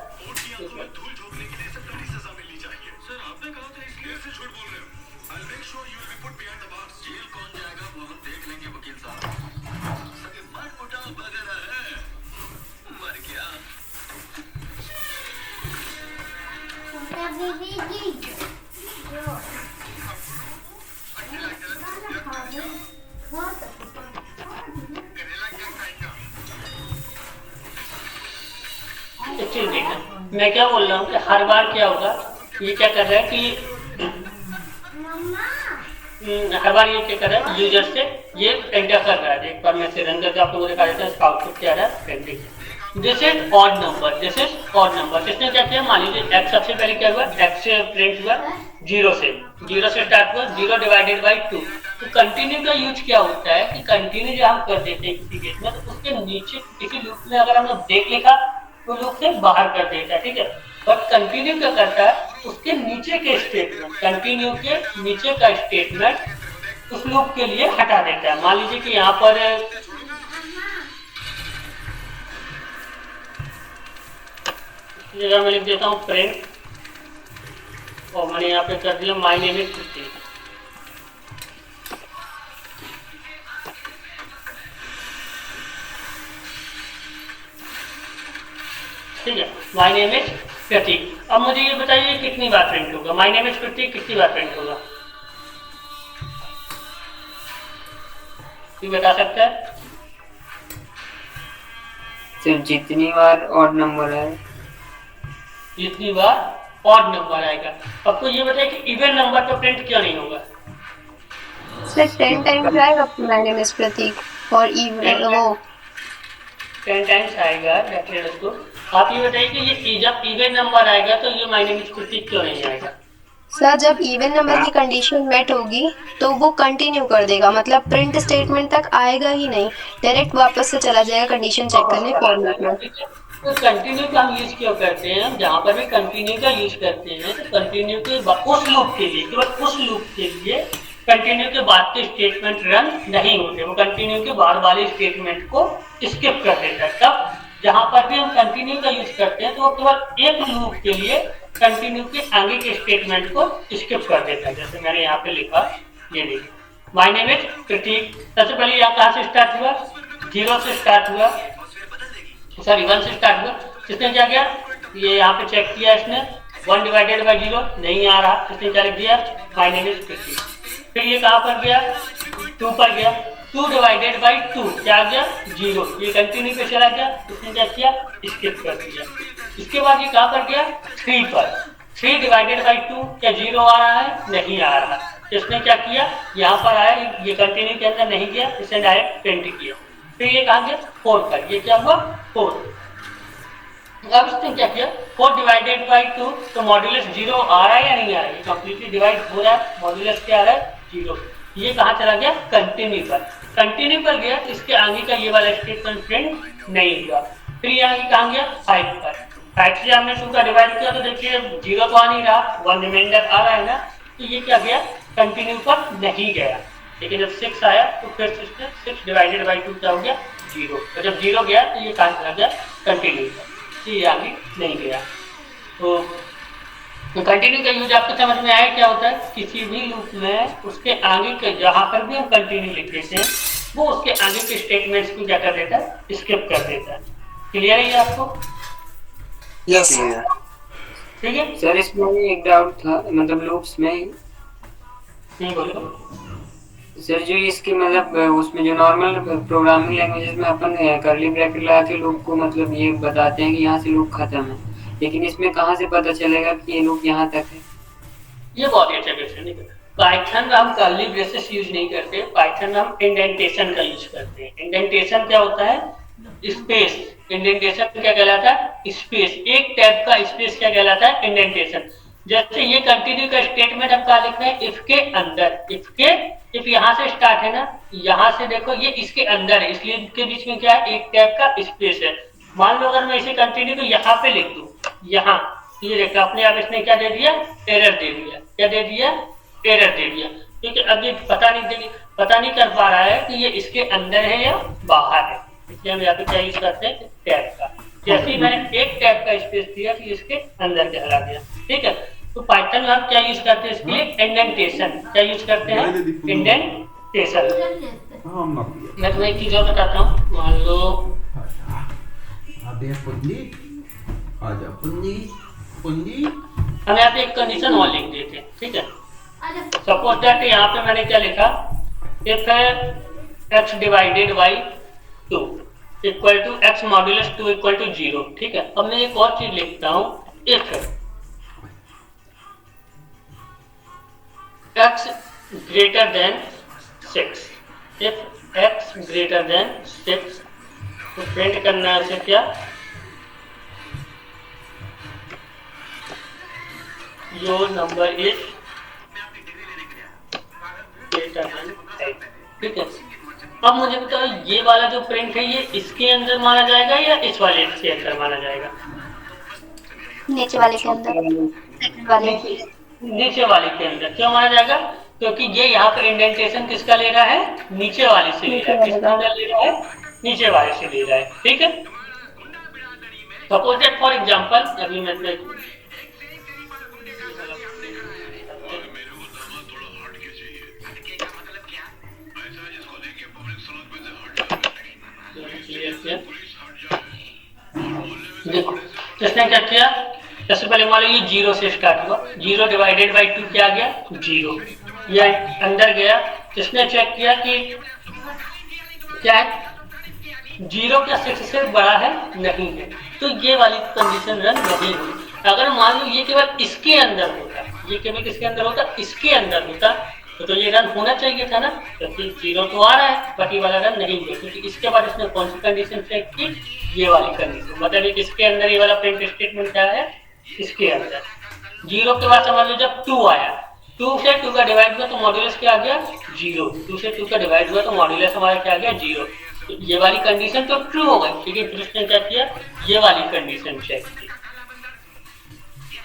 मैं क्या बोल रहा हूँ कि हर बार क्या होगा, ये क्या कर रहा है कि हर बार ये क्या कर रहा है, यूजर से ये एंटर कर रहा है। एक बार मैं से रन करके आप लोगों को दिखा देता हूँ, इसका आउटपुट क्या आ रहा है, pending. This is odd number, this is odd number. इसने क्या किया, मान लीजिए x सबसे पहले क्या हुआ, x से प्रिंट हुआ 0 से स्टार्ट हुआ, 0 डिवाइडेड बाई 2। तो कंटिन्यू का यूज क्या होता है कि कंटिन्यू जो हम कर देते हैं किसी केस में, तो उसके नीचे किसी लूप में अगर हमने ब्रेक लिखा तो लूप से बाहर कर देता है, ठीक है। बट कंटिन्यू क्या करता है, उसके नीचे के स्टेटमेंट, कंटिन्यू के नीचे का स्टेटमेंट उस लूप के लिए हटा देता है। मान लीजिए कि यहाँ पर इस जगह मैं लिख देता हूँ प्रिंट, और मैंने यहाँ पे कर दिया माय नेम इज प्रतीक, ठीक है, माय नेम इज प्रतीक। अब मुझे ये बताइए कितनी बार प्रिंट होगा, माय नेम इज प्रतीक कितनी बार प्रिंट होगा, कोई बता सकता है? सिर्फ जितनी बार ऑड नंबर है, जितनी बार ऑड नंबर आएगा। अब तो ये बताइए कि इवन नंबर पर प्रिंट क्यों नहीं होगा? सर 10 टाइम्स आएगा माय नेम इज प्रतीक, और इवन वो 10 टाइम्स आएगा, डेफिनेट उसको। आप ये बताइए कि ये जब इवन नंबर आएगा तो ये माय नेम इज प्रतीक क्यों नहीं आएगा? सर जब इवन नंबर की कंडीशन मेट होगी तो वो कंटिन्यू कर देगा, मतलब प्रिंट स्टेटमेंट तक आएगा ही नहीं, डायरेक्ट वापस से चला जाएगा कंडीशन चेक करने फॉर्मेट में। तो कंटिन्यू का हम यूज क्यों करते हैं? जहाँ पर भी कंटिन्यू का यूज करते हैं तो कंटिन्यू के उस लूप के लिए, केवल उस लूप के लिए कंटिन्यू के बाद के स्टेटमेंट रन नहीं होते, वो कंटिन्यू के बाद वाले स्टेटमेंट को स्किप कर देता है। तब जहाँ पर भी हम कंटिन्यू का यूज करते हैं तो वो केवल एक लूप के लिए कंटिन्यू के आगे के स्टेटमेंट को स्किप कर देता है। जैसे मैंने यहाँ पे लिखा ये देखिए माय नेम इज प्रतीक। सबसे पहले यहाँ कहाँ से स्टार्ट हुआ, 0 से स्टार्ट हुआ, सॉरी 1 से स्टार्ट हुआ। किसने क्या किया, ये यहाँ पे चेक किया इसने 1 डिवाइडेड बाई 0 नहीं आ रहा, इसने क्या लिख दिया माय नेम इज प्रतीक। फिर ये कहाँ पर गया 2 पर गया, 2 डिवाइडेड बाई 2 क्या आ गया 0, ये कंटिन्यू पे चला गया, इसने क्या किया स्किप कर दिया। इसके बाद ये कहाँ पर गया 3 पर, 3 डिवाइडेड बाई 2 क्या 0 आ रहा है, नहीं आ रहा, इसने क्या किया यहाँ पर आया, ये कंटिन्यू के अंदर नहीं गया, इसने डायरेक्ट प्रिंट किया। फिर ये कहाँ गया 4 पर, ये क्या हुआ 4। अब इसने क्या किया 4 डिवाइडेड बाई 2, तो मॉड्यूलस 0 आ रहा है या नहीं आ रहा है, ये कंप्लीटली डिवाइड हो रहा है, मॉड्यूलस क्या आ रहा है 0। ये कहाँ चला गया कंटिन्यू पर, कंटिन्यू पर गया, इसके आगे का ये वाला स्टेटमेंट प्रिंट नहीं हुआ। फिर ये आगे कहाँ गया 5 पर, 5 से हमने 2 का डिवाइड किया तो देखिए 0 तो आ नहीं रहा, 1 रिमाइंडर आ रहा है ना, तो ये क्या गया कंटिन्यू पर नहीं गया। लेकिन जब 6 आया तो फिर इसने 6 डिवाइडेड बाई 2 क्या हो गया 0, तो जब 0 गया तो ये कहाँ चला गया कंटिन्यू पर, ये आगे नहीं गया। तो कंटिन्यू का यूज आपको समझ में आया क्या होता है, किसी भी लूप में उसके आगे के जहाँ पर भी हम कंटिन्यू लिख देते हैं वो उसके आगे के स्टेटमेंट्स को क्या कर देता है स्किप कर देता है। क्लियर है ये आपको? यस ठीक है सर इसमें एक डाउट था, मतलब लूप्स में बोलो सर, जो इसकी मतलब उसमें जो नॉर्मल प्रोग्रामिंग लैंग्वेजेस में अपन कर्ली ब्रैकेट लगा के लूप को मतलब ये बताते हैं कि यहाँ से लूप खत्म है, लेकिन इसमें कहाँ से पता चलेगा कि ये लूप यहाँ तक है? ये बहुत ही अच्छा क्वेश्चन है। पाइथन में हम कर्ली ब्रेसेस यूज नहीं करते, पाइथन में हम इंडेंटेशन का यूज करते हैं। इंडेंटेशन क्या होता है, स्पेस। इंडेंटेशन क्या कहलाता है, स्पेस। एक टैब का स्पेस क्या कहलाता है, इंडेंटेशन। जैसे ये कंटिन्यू का स्टेटमेंट हम क्या लिख रहे हैं, इफ के अंदर, इफ यहाँ से स्टार्ट है ना, यहाँ से देखो ये इसके अंदर है, इसलिए इसके बीच में क्या है, एक टैब का स्पेस है। मान लो अगर मैं इसे कंटिन्यू को यहाँ पे लिख दूं, यहाँ, ये देखो अपने आप इसने क्या दे दिया, एरर दे दिया। क्या दे दिया, एरर दे दिया, क्योंकि अब ये पता नहीं कर पा रहा है कि ये इसके अंदर है या बाहर है, इसलिए हम यहाँ पे क्या यूज करते हैं टैब का। जैसे ही मैंने एक टैब का स्पेस दिया कि इसके अंदर चला गया, ठीक है। तो पाइथन में हम क्या यूज करते हैं इसके लिए, इंडेंटेशन। क्या यूज करते हैं, इंडेंटेशन। मैं तुम्हें एक चीज और बताता हूँ, मान लो हम यहाँ पे एक कंडीशन और लिख देते हैं, ठीक है। सपोज दैट यहाँ पे मैंने क्या लिखा, if x divided by 2 equal to x modulus 2 equal to 0, ठीक है। अब मैं एक और चीज लिखता हूँ, if x greater than 6, if x greater than 6, तो प्रिंट करना है उसे क्या, your number is greater than 8, ठीक है। अब मुझे बताओ ये वाला जो प्रिंट है ये इसके अंदर माना जाएगा या इस वाले के अंदर माना जाएगा, नीचे वाले के अंदर, सेकंड वाले, नीचे वाले के अंदर। क्यों माना जाएगा, क्योंकि ये यहाँ पे इंडेंटेशन किसका ले रहा है, नीचे वाले से ले रहा है। किसका अंदर ले रहा है, नीचे वाले से ले रहा है, ठीक है। सपोज दैट फॉर एग्जांपल, अभी मैं देखो इसने क्या किया, सबसे पहले मान लो ये 0 से स्टार्ट हुआ, 0 डिवाइडेड बाई 2 क्या आ गया 0, ये अंदर गया, इसने चेक किया कि क्या है 0 क्या 6 से बड़ा है, नहीं है, तो ये वाली कंडीशन रन नहीं हुई। अगर मान लो ये केवल इसके अंदर होता, ये केवल किसके अंदर होता, इसके अंदर होता, तो ये रन होना चाहिए था ना, क्योंकि 0 तो आ रहा है बट ये वाला रन नहीं हुआ, क्योंकि इसके बाद इसने कौन सी कंडीशन चेक की, ये वाली कंडीशन। मतलब इसके अंदर ये वाला प्रिंट स्टेटमेंट क्या है, इसके अंदर 0 के बाद समझ लो जब 2 आया, 2 से 2 का डिवाइड हुआ तो मॉड्यूलस क्या आ गया 0, 2 से 2 का डिवाइड हुआ तो मॉड्यूलस हमारा क्या आ गया 0, तो ये वाली कंडीशन तो ट्रू हो गई, ठीक है। फिर उसने क्या किया, ये वाली कंडीशन चेक की,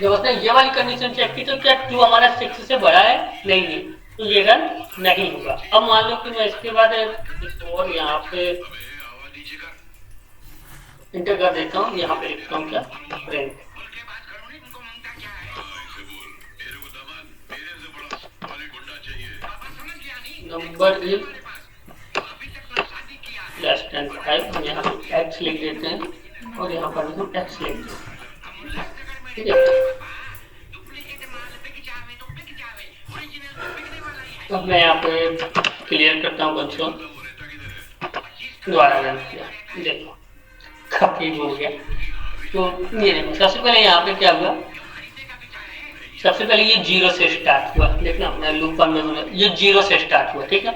जब उसने ये वाली कंडीशन चेक की तो क्या 2 हमारा 6 से बड़ा है, नहीं है, तो ये रन नहीं होगा। अब मान लो कि मैं इसके बाद और यहाँ पे इंटर कर देता हूँ, यहाँ पे लिखता हूँ क्या print, number is less than 5, हम यहाँ पे x लिख देते हैं और यहाँ पर हम x लिख देते हैं, ठीक है। अब मैं यहाँ पे क्लियर करता हूँ बच्चों, दोबारा रन किया, देखो काफी हो गया। तो ये देखो सबसे पहले यहाँ पे क्या हुआ, सबसे पहले ये 0 से स्टार्ट हुआ, देखना मैं लूप में ये 0 से स्टार्ट हुआ, ठीक है।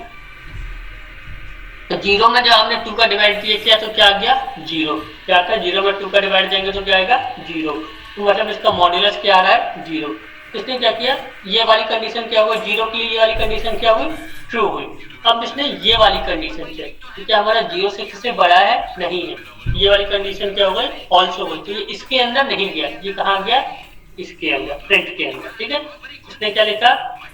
तो 0 में जब हमने 2 का डिवाइड किया तो क्या आ गया 0, क्या था 0 में 2 का डिवाइड देंगे तो क्या आएगा 0, तो मतलब इसका मॉड्यूलस क्या आ रहा है 0। इसने क्या किया, ये वाली कंडीशन क्या हुई 0 के लिए, ये वाली कंडीशन क्या हुई ट्रू हुई। अब इसने ये वाली कंडीशन चेक, क्या हमारा 0 से बड़ा है नहीं है, ये वाली कंडीशन क्या हो गई फॉल्स हो गई, तो ये इसके अंदर नहीं गया, ये कहाँ गया इसके अंदर, प्रिंट के अंदर, ठीक है। इसने क्या लिखा,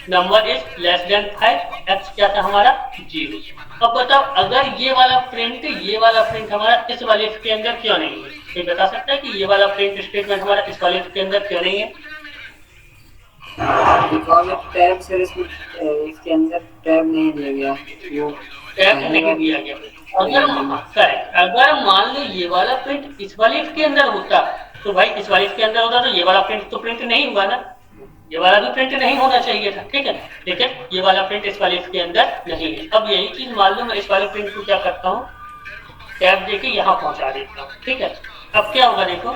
number is less than 5, x क्या था हमारा 0। अब बताओ अगर ये वाला प्रिंट हमारा इस वाले के अंदर क्यों नहीं है, ये बता सकता है कि ये वाला प्रिंट स्टेटमेंट हमारा इस वाले के अंदर क्यों नहीं है। टैब सर इसके अंदर टैब नहीं दिया गया, वो टैब नहीं दिया गया। अगर मान लो ये वाला प्रिंट इस वाले के अंदर होता तो भाई इस वाले के अंदर होता तो ये वाला प्रिंट तो प्रिंट नहीं हुआ ना, ये वाला भी प्रिंट नहीं होना चाहिए था, ठीक है। लेकिन ये वाला प्रिंट इस वाले के अंदर नहीं है। अब यही चीज मान लो मैं इस वाले प्रिंट को क्या करता हूँ, टैब देके यहाँ पहुंचा देता हूँ, ठीक है। अब क्या होगा देखो,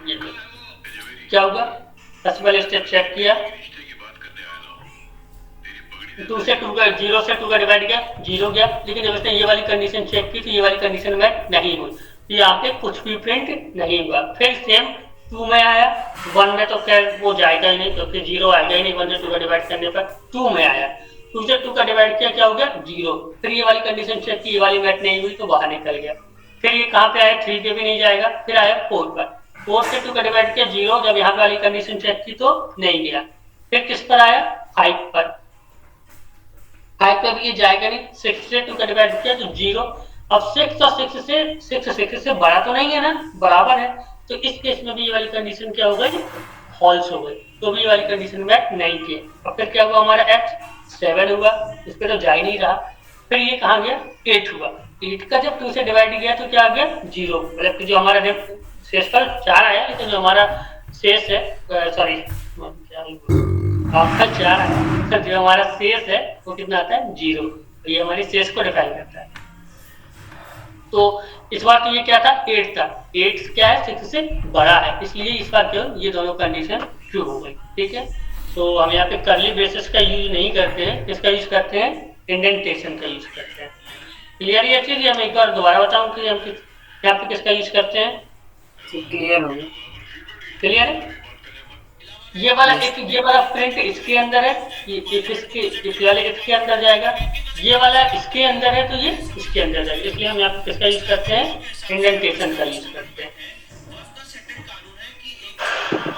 ये क्या होगा, सबसे पहले स्टेप चेक किया, 2 से 2 का 0 से 2 का डिवाइड किया 0 गया, लेकिन जब इसने ये वाली कंडीशन चेक की तो ये वाली कंडीशन में नहीं हुई, तो यहाँ पे कुछ भी प्रिंट नहीं हुआ। फिर सेम 2 में आया, 1 में तो खैर वो जाएगा ही नहीं क्योंकि 0 आएगा ही नहीं, 1 से 2 का डिवाइड करने पर 2 में आया, 2 से 2 का डिवाइड किया क्या हो गया 0। फिर ये वाली कंडीशन चेक की, ये वाली मैच नहीं हुई तो बाहर निकल गया। फिर ये कहाँ पे आया 3 पे भी नहीं जाएगा, फिर आया 4 पर, 4 से 2 का डिवाइड किया 0, जब यहाँ वाली कंडीशन चेक की तो नहीं गया। फिर किस पर आया 5 पर, 5 पे भी ये जाएगा नहीं, 6 से 2 का डिवाइड किया तो 0। अब 6 और 6 से बड़ा तो नहीं है ना, बराबर है, तो इस केस में भी ये वाली कंडीशन क्या हो गई फॉल्स हो गई, तो भी ये वाली कंडीशन मैच नहीं की। और फिर क्या हुआ हमारा x 7 हुआ, इस पे तो जा ही नहीं रहा। फिर ये कहाँ गया 8 हुआ, 8 का जब 2 से डिवाइड किया तो क्या आ गया 0, मतलब कि जो हमारा शेष पर 4 आया, लेकिन जो हमारा शेष है सॉरी आपका 4 आया, जो हमारा शेष है वो कितना आता है 0, ये हमारी शेष को डिफाइन करता है। तो इस बार तो ये क्या था 8 था, 8 क्या है 6 से बड़ा है, इसलिए इस बार क्यों ये दोनों कंडीशन ट्रू हो गई, ठीक है। तो हम यहाँ पे कर्ली ब्रेसेस का यूज नहीं करते हैं, किसका यूज करते हैं इंडेंटेशन का यूज करते हैं। क्लियर ये चीज, हम एक बार दोबारा बताऊं कि हम यहाँ पे किसका यूज करते हैं, क्लियर हो गया, क्लियर है। ये वाला प्रिंट इसके अंदर है, ये इसके वाले इसके अंदर जाएगा, ये वाला इसके अंदर है तो ये इसके अंदर जाएगा, इसलिए हम यहाँ पे किसका यूज करते हैं इंडेंटेशन का यूज करते हैं।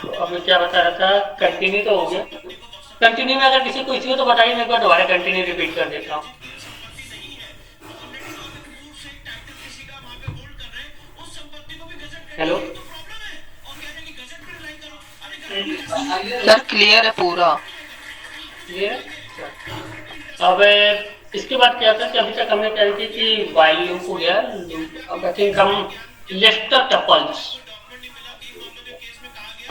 तो अब मैं क्या बता रहा था, कंटिन्यू तो हो गया। कंटिन्यू में अगर किसी को इश्यू हो तो बताइए, मैं एक बार दोबारा कंटिन्यू रिपीट कर देता हूँ। हेलो सर क्लियर है पूरा, क्लियर है। अब इसके बाद क्या था कि अभी तक हमने क्या की कि वाइल लूप हो गया, अब आई थिंक हम लिस्ट द टपल्स,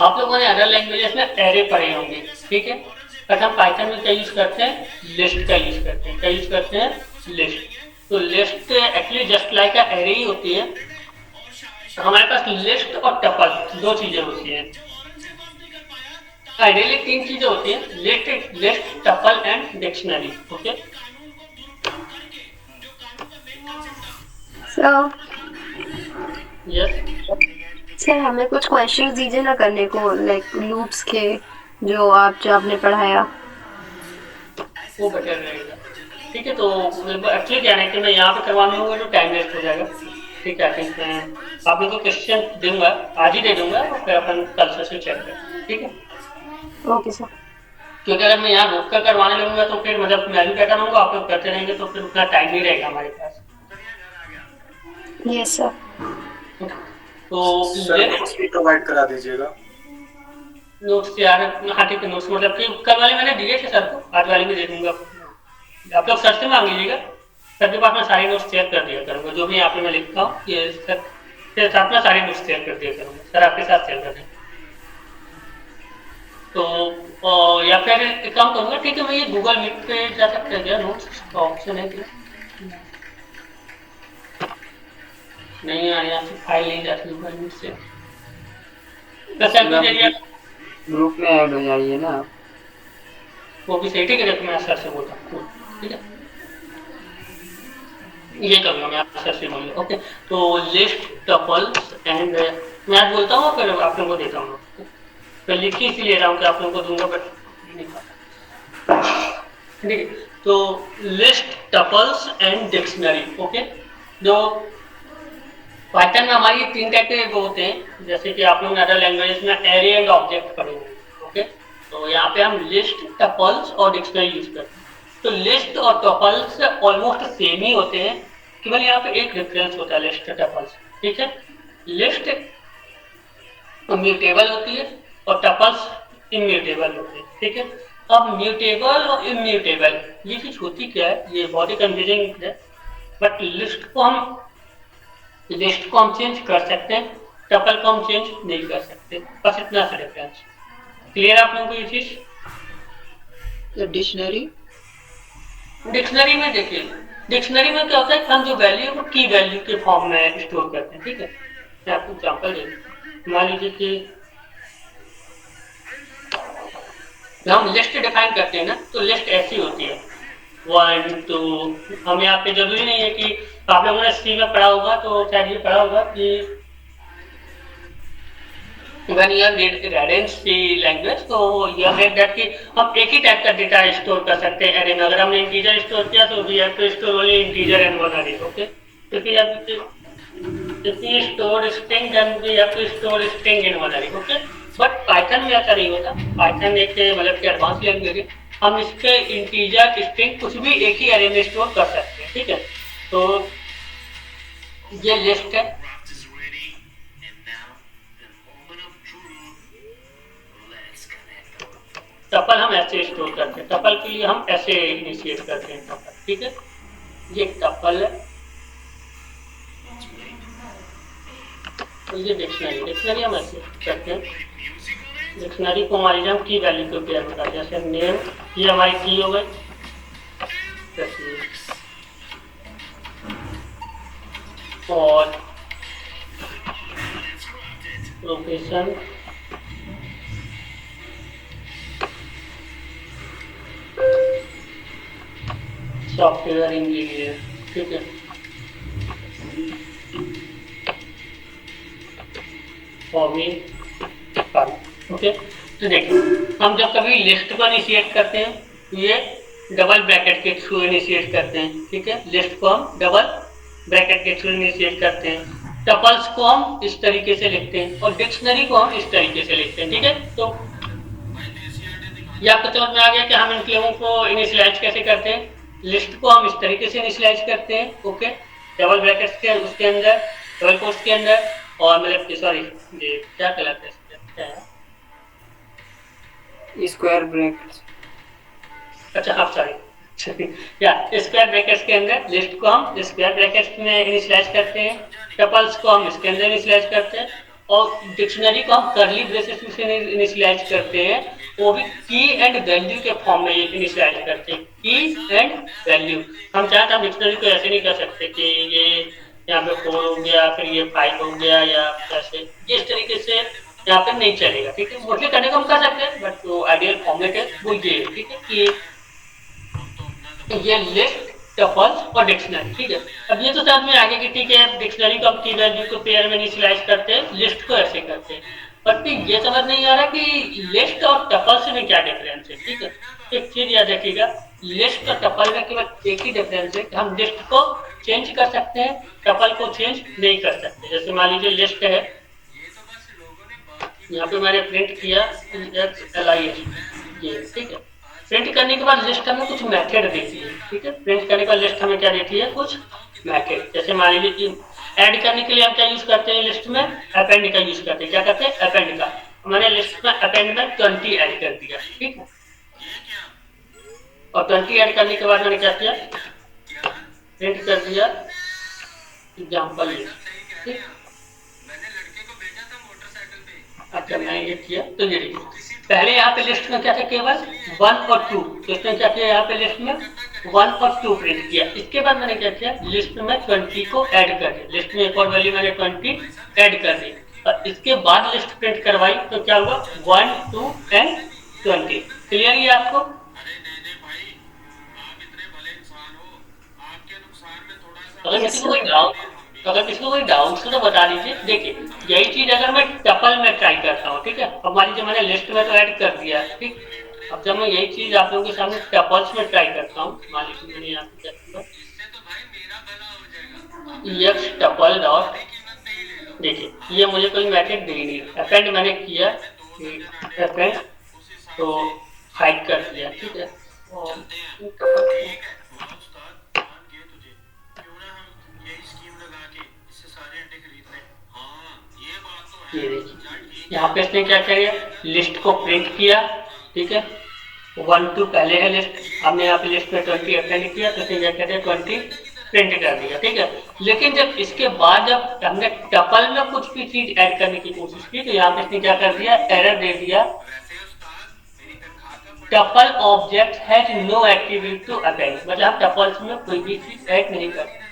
आप लोगों ने अदर लैंग्वेजेस में एरे पढ़े होंगे, ठीक है, बट हम पाइथन में क्या यूज करते हैं लिस्ट का यूज करते हैं, क्या यूज करते हैं लिस्ट। तो list actually just like a array ही होती है, तो हमारे पास लिस्ट और टपल दो चीजें होती हैं, आइडियली 3 चीजें होती हैं, list tuple and dictionary, okay. Yes sir हमें कुछ क्वेश्चंस दीजिए ना करने को, लाइक लूप्स के जो आपने पढ़ाया वो बेटर रहेगा, ठीक है। तो एक्चुअली क्या है कि मैं यहाँ पे करवाने होगा तो टाइम वेस्ट हो जाएगा, ठीक है। आई थिंक मैं आप लोगों को क्वेश्चन दूंगा, आज ही दे दूंगा, फिर अपन कल से चेक करें, ठीक है। Okay sir. क्योंकि अगर मैं यहाँ रोक कर करवाने लगूंगा तो फिर मतलब मैं भी बैठा रहूंगा, आप लोग करते रहेंगे तो फिर उतना टाइम नहीं रहेगा हमारे पास। Yes sir. तो सर ये नोट्स भी प्रोवाइड करा दीजिएगा। नोट्स यार, हाँ ठीक है, नोट्स मतलब कि कल वाले मैंने दिए थे सर को, आज वाले भी दे दूंगा। आप लोग सर से मांग लीजिएगा, सर के पास मैं सारे नोट्स शेयर कर दिया करूँगा, जो भी यहाँ पे मैं लिखता हूँ ये सर के साथ में सारे नोट्स शेयर कर दिया करूँगा, सर आपके साथ शेयर कर दें। तो या फिर एक काम करूँगा, ठीक है, मैं ये गूगल मीट पे जा सकते हैं क्या, नोट्स का ऑप्शन है क्या? नहीं यार, यहाँ से फाइल नहीं जाती गूगल मीट से। ग्रुप में ऐड हो जाइए ना आप। वो भी सही, ठीक है, देखो मैं सर से बोलता हूँ, ठीक है, ये करूँगा मैं, आप सर से बोलिए। ओके, तो लिस्ट टपल्स एंड मैं आज बोलता हूँ, फिर आप लोगों को देता हूँ। मैं लिख के इसलिए ले रहा हूँ कि आप लोगों को दूंगा, बट नहीं पता, ठीक है। तो list tuples and dictionary, okay. जो पाइथन में हमारी 3 टाइप के वो होते हैं, जैसे कि आप लोग अदर लैंग्वेजेस में एरे एंड ऑब्जेक्ट पढ़ेंगे, ओके। तो यहाँ पे हम लिस्ट, टपल्स और डिक्शनरी यूज करते हैं। तो लिस्ट और टपल्स ऑलमोस्ट सेम ही होते हैं, केवल यहाँ पे एक डिफरेंस होता है लिस्ट टपल्स, ठीक है। लिस्ट म्यूटेबल होती है और टपल्स इम्यूटेबल होते हैं, ठीक है। अब म्यूटेबल और इम्यूटेबल ये चीज होती क्या है, ये बहुत ही कंफ्यूजिंग है, बट लिस्ट को हम चेंज कर सकते हैं, टपल को हम चेंज नहीं कर सकते, बस इतना सा डिफरेंस। क्लियर आप लोगों को ये चीज? डिक्शनरी में देखिए, डिक्शनरी में क्या होता है कि हम जो वैल्यू को की वैल्यू के फॉर्म में स्टोर करते हैं, ठीक है। मैं आपको एग्जांपल दे दूं, मान लीजिए कि हम लिस्ट डिफाइन करते हैं ना, तो लिस्ट ऐसी होती है 1 2। हम यहाँ पे जरूरी नहीं है कि आप लोगों ने सी में पढ़ा होगा, तो शायद ये पढ़ा होगा कि when you have read in C language, तो you have read that कि हम एक ही टाइप का डेटा स्टोर कर सकते हैं एरे में। अगर हमने इंटीजर स्टोर किया तो we have to store only integer and one array, okay? If we store string then we have to store string in one array, okay? But Python में ऐसा नहीं होता। पाइथन एक मतलब कि एडवांस लैंग्वेज है, हम इसके इंटीजर स्ट्रिंग कुछ भी एक ही एरे में स्टोर कर सकते हैं, ठीक है। तो ये लिस्ट है, टपल हम ऐसे स्टोर करते हैं, टपल के लिए हम ऐसे इनिशिएट करते हैं टपल, ठीक है। ये टपल है, तो ये डिक्शनरी हम ऐसे करते हैं। डिक्शनरी को हमारी हम की वैल्यू को पेयर में करते हैं, जैसे नेम, ये हमारी की हो गई, और लोकेशन, सॉफ्टवेयर इंजीनियर, ठीक है। Hobby, okay. तो देखिए, हम जब कभी लिस्ट को इनिशिएट करते हैं तो ये डबल ब्रैकेट के थ्रू इनिशिएट करते हैं, ठीक है। लिस्ट को हम डबल ब्रैकेट के थ्रू इनिशिएट करते हैं, टपल्स को हम इस तरीके से लिखते हैं और डिक्शनरी को हम इस तरीके से लिखते हैं, ठीक है। तो ये आपको समझ में आ गया कि हम इन क्लेमों को इनिशियलाइज कैसे करते हैं। लिस्ट को हम इस तरीके से इनिशियलाइज करते हैं, ओके, डबल ब्रैकेट्स के उसके अंदर, डबल कोट्स के अंदर, और मतलब सॉरी ये क्या कहलाता है, स्क्वायर ब्रैकेट्स, अच्छा हाँ सॉरी या स्क्वायर ब्रैकेट्स के अंदर लिस्ट को हम स्क्वायर ब्रैकेट्स में इनिशियलाइज करते हैं, टपल्स को हम इसके अंदर इनिशियलाइज करते हैं, और डिक्शनरी को हम करली ब्रेसेस में इनिशियलाइज करते हैं, वो भी की एंड वैल्यू के फॉर्म में इनिशियलाइज करते हैं, की एंड वैल्यू। हम चाहते हम डिक्शनरी को ऐसे नहीं कर सकते कि ये यहाँ पे 4 हो गया, फिर ये 5 हो गया, या ऐसे इस तरीके से यहाँ पे नहीं चलेगा, ठीक है। मोस्टली करने को हम कर सकते हैं, बट जो आइडियल फॉर्मेट है वो ये है, ठीक है, कि ये लिस्ट, टपल्स और डिक्शनरी, ठीक है। अब ये तो समझ में आ गया कि ठीक है, डिक्शनरी को हम की वैल्यू को पेयर में इनिशियलाइज करते हैं, लिस्ट को ऐसे करते हैं, बट ये समझ नहीं आ रहा कि लिस्ट और टपल्स में क्या डिफरेंस है, ठीक है। एक चीज याद रखिएगा, लिस्ट और टपल में केवल एक ही डिफरेंस है कि हम लिस्ट को चेंज कर सकते हैं, टपल को चेंज नहीं कर सकते। जैसे मान लीजिए लिस्ट है, यहाँ पे मैंने प्रिंट किया LIS, ये ठीक है। प्रिंट करने के बाद लिस्ट हमें कुछ मेथड देती है, ठीक है। प्रिंट करने के बाद लिस्ट हमें क्या देती है, कुछ मेथड। जैसे मान लीजिए ऐड करने के लिए हम क्या यूज करते हैं लिस्ट में, अपेंड का यूज करते हैं। क्या करते हैं, अपेंड का। मैंने लिस्ट में अपेंड में 20 ऐड कर दिया, ठीक है। और 20 ऐड करने के बाद मैंने क्या किया, प्रिंट कर दिया एग्जाम्पल लिस्ट, ठीक। अच्छा मैंने ये किया तो ये देखिए पहले यहाँ पे लिस्ट में क्या था, केवल 1 और 2, तो इसने क्या किया यहाँ पे लिस्ट में 1 और 2 प्रिंट किया। इसके बाद मैंने क्या किया, लिस्ट में 20 को ऐड कर दिया, लिस्ट में एक और वैल्यू मैंने 20 ऐड कर दी और इसके बाद लिस्ट प्रिंट करवाई तो क्या हुआ 1, 2 एंड 20। क्लियर है आपको? अगर किसी को कोई डाउट तो बता दीजिए। देखिए यही चीज अगर मैं टपल में ट्राई करता हूँ, ठीक है। अब मान लीजिए मैंने लिस्ट में तो ऐड कर दिया है, ठीक। अब जब मैं यही चीज आप लोगों के सामने टपल्स में ट्राई करता हूँ, मान लीजिए मैंने यहाँ पे क्या किया, एक्स टपल डॉट, देखिए ये मुझे कोई मैसेज दे नहीं, अपेंड मैंने किया, अपेंड तो हाइड कर दिया, ठीक है। ये देखिए यहाँ पे इसने क्या किया, लिस्ट को प्रिंट किया, ठीक है। 1, 2 पहले है लिस्ट, हमने यहाँ पे लिस्ट में 20 अपेंड किया तो इसने क्या कहते हैं 20 प्रिंट कर दिया, ठीक है। लेकिन जब इसके बाद जब हमने टपल में कुछ भी चीज ऐड करने की कोशिश की तो यहाँ पे इसने क्या कर दिया, एरर दे दिया, tuple object has no activity to append, मतलब हम टपल्स में कोई भी चीज ऐड नहीं करते।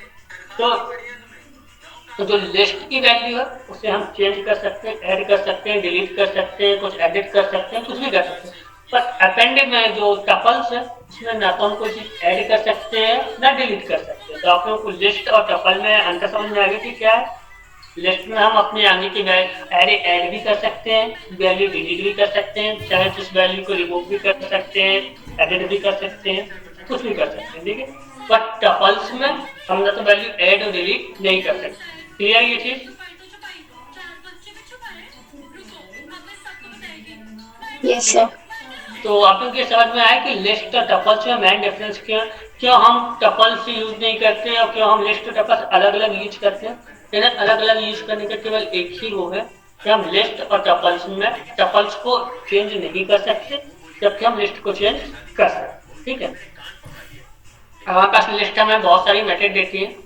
तो जो लिस्ट की वैल्यू है उसे हम चेंज कर सकते हैं, ऐड कर सकते हैं, डिलीट कर सकते हैं, कुछ एडिट कर सकते हैं, कुछ भी कर सकते हैं। पर अपेंड में जो टपल्स है उसमें ना तो हम कोई चीज ऐड कर सकते हैं ना डिलीट कर सकते हैं। तो आप लोगों को लिस्ट और टपल में अंतर समझ में आ गया कि क्या है। लिस्ट में हम अपने आगे की वैल्यू ऐड भी कर सकते हैं, वैल्यू डिलीट भी कर सकते हैं, चाहे उस वैल्यू को रिमूव भी कर सकते हैं, एडिट भी कर सकते हैं, कुछ भी कर सकते हैं, ठीक है। पर टपल्स में हम ना तो वैल्यू ऐड और डिलीट नहीं कर सकते। क्लियर ये चीज? Yes sir. तो आप लोग ये समझ में आया कि लिस्ट और टपल्स में मेन डिफरेंस क्यों हम टपल्स यूज नहीं करते और क्यों हम लिस्ट और टपल्स अलग अलग यूज करते हैं। इन्हें अलग अलग यूज करने का केवल एक ही वो है कि हम लिस्ट और टपल्स में टपल्स को चेंज नहीं कर सकते जबकि हम लिस्ट को चेंज कर सकते, ठीक है। हमारे पास लिस्ट में बहुत सारी मेथड देती है।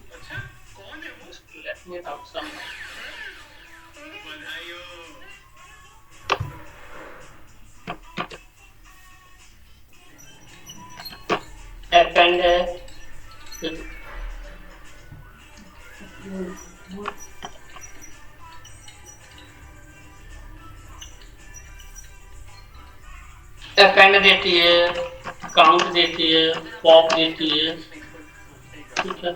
अपेंड है, अपेंड देती है, काउंट देती है, पॉप देती है, ठीक है,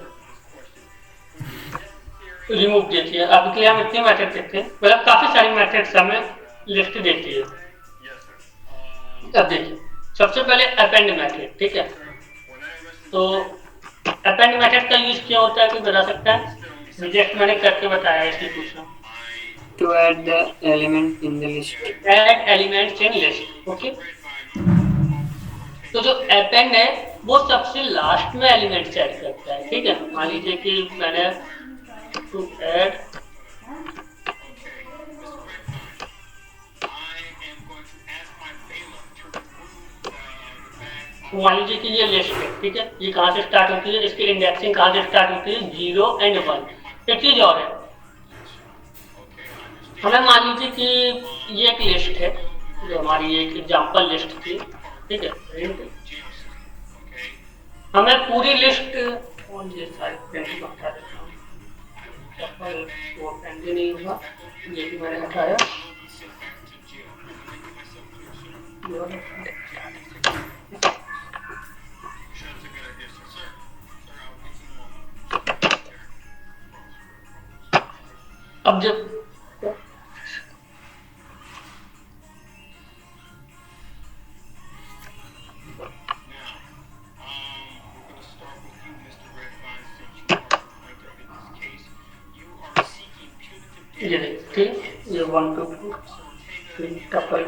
रिमूव देती है। अब के हम इतने मेथड देते हैं, मतलब काफी सारी मेथड्स हमें लिस्ट देती है। अब देखिए सबसे पहले अपेंड मेथड, ठीक है। तो अपेंड मेथड का यूज क्या होता है कोई बता सकता है? रिजेक्ट मैंने करके बताया इसलिए पूछा। To add the element in the list. Add elements in list, okay. तो जो अपेंड है वो सबसे लास्ट में एलिमेंट ऐड करता है, ठीक है। मान लीजिए कि मैंने टू ऐड मान लीजिए कि ये लिस्ट है, ठीक है। ये कहाँ से स्टार्ट होती है, इसकी इंडेक्सिंग कहाँ से स्टार्ट होती है, 0 और 1। एक चीज और है, हमें मान लीजिए कि ये एक लिस्ट है जो हमारी एक एग्जांपल लिस्ट थी, ठीक है। हमें पूरी लिस्ट और ये सारे प्रिंट को हटा देता हूँ, वो प्रिंट नहीं हुआ, ये भी मैंने हटाया। अब जब ये देखिए ये 1 to 3 टपल,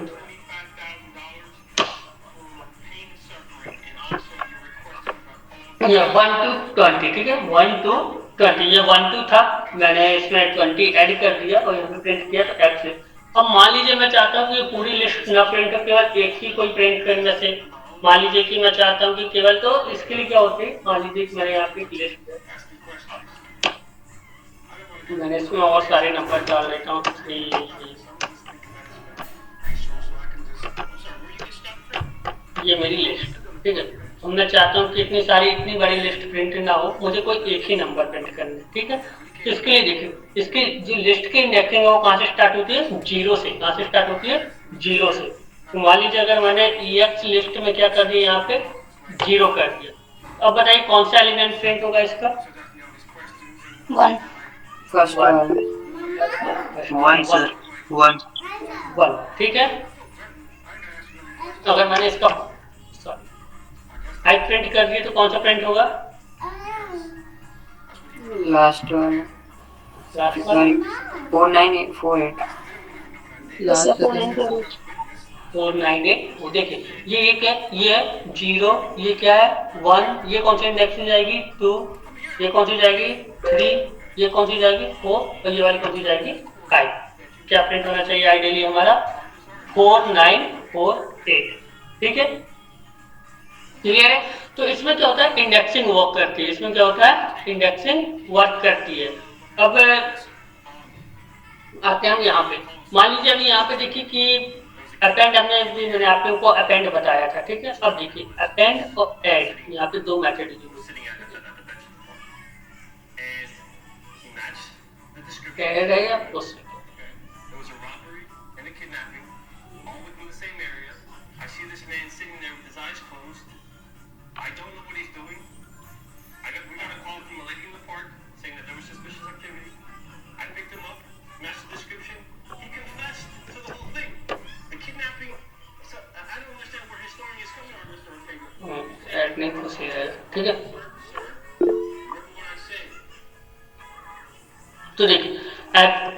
ये 1 to 20, ठीक है। 1 to 20, ये 1 2 था, मैंने इसमें 20 ऐड कर दिया और यहाँ पे प्रिंट किया तो एक्स है। अब मान लीजिए मैं चाहता हूँ कि पूरी लिस्ट ना प्रिंट कर, केवल एक ही कोई प्रिंट करने से। मान लीजिए कि मैं चाहता हूँ कि केवल, तो इसके लिए क्या होती है, मान लीजिए कि मैंने यहाँ पे एक लिस्ट है, मैंने इसमें और सारे नंबर डाल देता हूँ 3। ये मेरी लिस्ट, ठीक है। अब मैं चाहता हूँ कि इतनी बड़ी लिस्ट प्रिंट ना हो, मुझे कोई एक ही नंबर प्रिंट करना है, ठीक है। तो इसके लिए देखिए, इसकी जो लिस्ट की इंडेक्सिंग है वो कहाँ से स्टार्ट होती है, 0 से। कहाँ से स्टार्ट होती है, 0 से। तो मान लीजिए अगर मैंने EX लिस्ट में क्या कर दिया, यहाँ पे 0 कर दिया। अब बताइए कौन सा एलिमेंट प्रिंट होगा इसका, 1 फर्स्ट वन सर, वन। 1, ठीक है। तो अगर मैंने इसका आई प्रिंट कर दिया तो कौन सा प्रिंट होगा, लास्ट वन, लास्ट 4948 498। वो देखिए ये क्या है, ये 0, ये क्या है 1, ये कौन सी इंडेक्स में जाएगी 2, ये कौन सी जाएगी 3, ये कौन सी जाएगी 4 और ये वाली कौन सी जाएगी 5। क्या प्रिंट होना चाहिए आइडियली हमारा 4948, ठीक है। क्लियर है। तो इसमें क्या होता है, इंडेक्सिंग वर्क करती है। इसमें क्या होता है, इंडेक्सिंग वर्क करती है। अब आते हैं हम यहाँ पे, मान लीजिए अभी यहाँ पे देखिए कि अपेंड मैंने आप लोगों को अपेंड बताया था, ठीक है। अब देखिए अपेंड और ऐड, यहाँ पे 2 मेथड ऐड है या उस ऐड नहीं खुश है, ठीक है। तो देखिए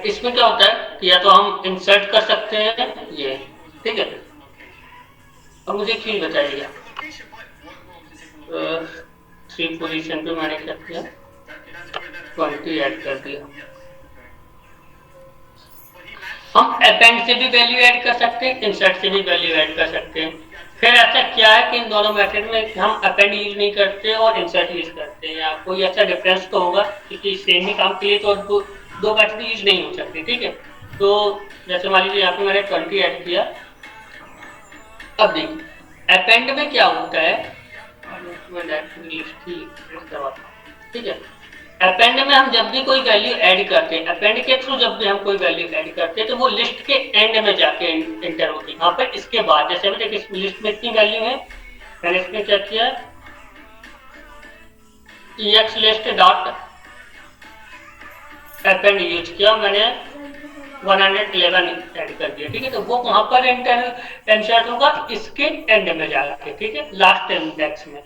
इसमें क्या होता है कि या तो हम इंसर्ट कर सकते हैं ये, ठीक है। अब मुझे एक चीज बताइएगा, 3 पोजीशन पे मैंने क्या किया, 20 ऐड कर दिया। हम अपेंड से भी वैल्यू ऐड कर सकते हैं, इंसर्ट से भी वैल्यू ऐड कर सकते हैं। फिर ऐसा क्या है कि इन दोनों मेथड में हम अपेंड यूज नहीं करते और इंसर्ट यूज करते हैं, या कोई ऐसा डिफरेंस तो होगा, क्योंकि सेम ही काम के लिए तो दो मेथड यूज नहीं हो सकते, ठीक है। तो जैसे मान लीजिए यहाँ पे मैंने 20 ऐड किया। अब देखिए अपेंड में क्या होता है, ठीक है। अपेंड में हम जब भी कोई वैल्यू ऐड करते हैं, अपेंड के थ्रू जब भी हम कोई वैल्यू ऐड करते हैं तो वो लिस्ट के एंड में जाके एंटर होती है। यहाँ पर इसके बाद जैसे मैं देखिए लिस्ट में इतनी वैल्यू है, मैंने इसमें क्या किया, EX list dot append use किया, मैंने 111 ऐड कर दिया, ठीक है। तो वो वहां पर इंसर्ट होगा इसके एंड में जाके, ठीक है, लास्ट इंडेक्स में।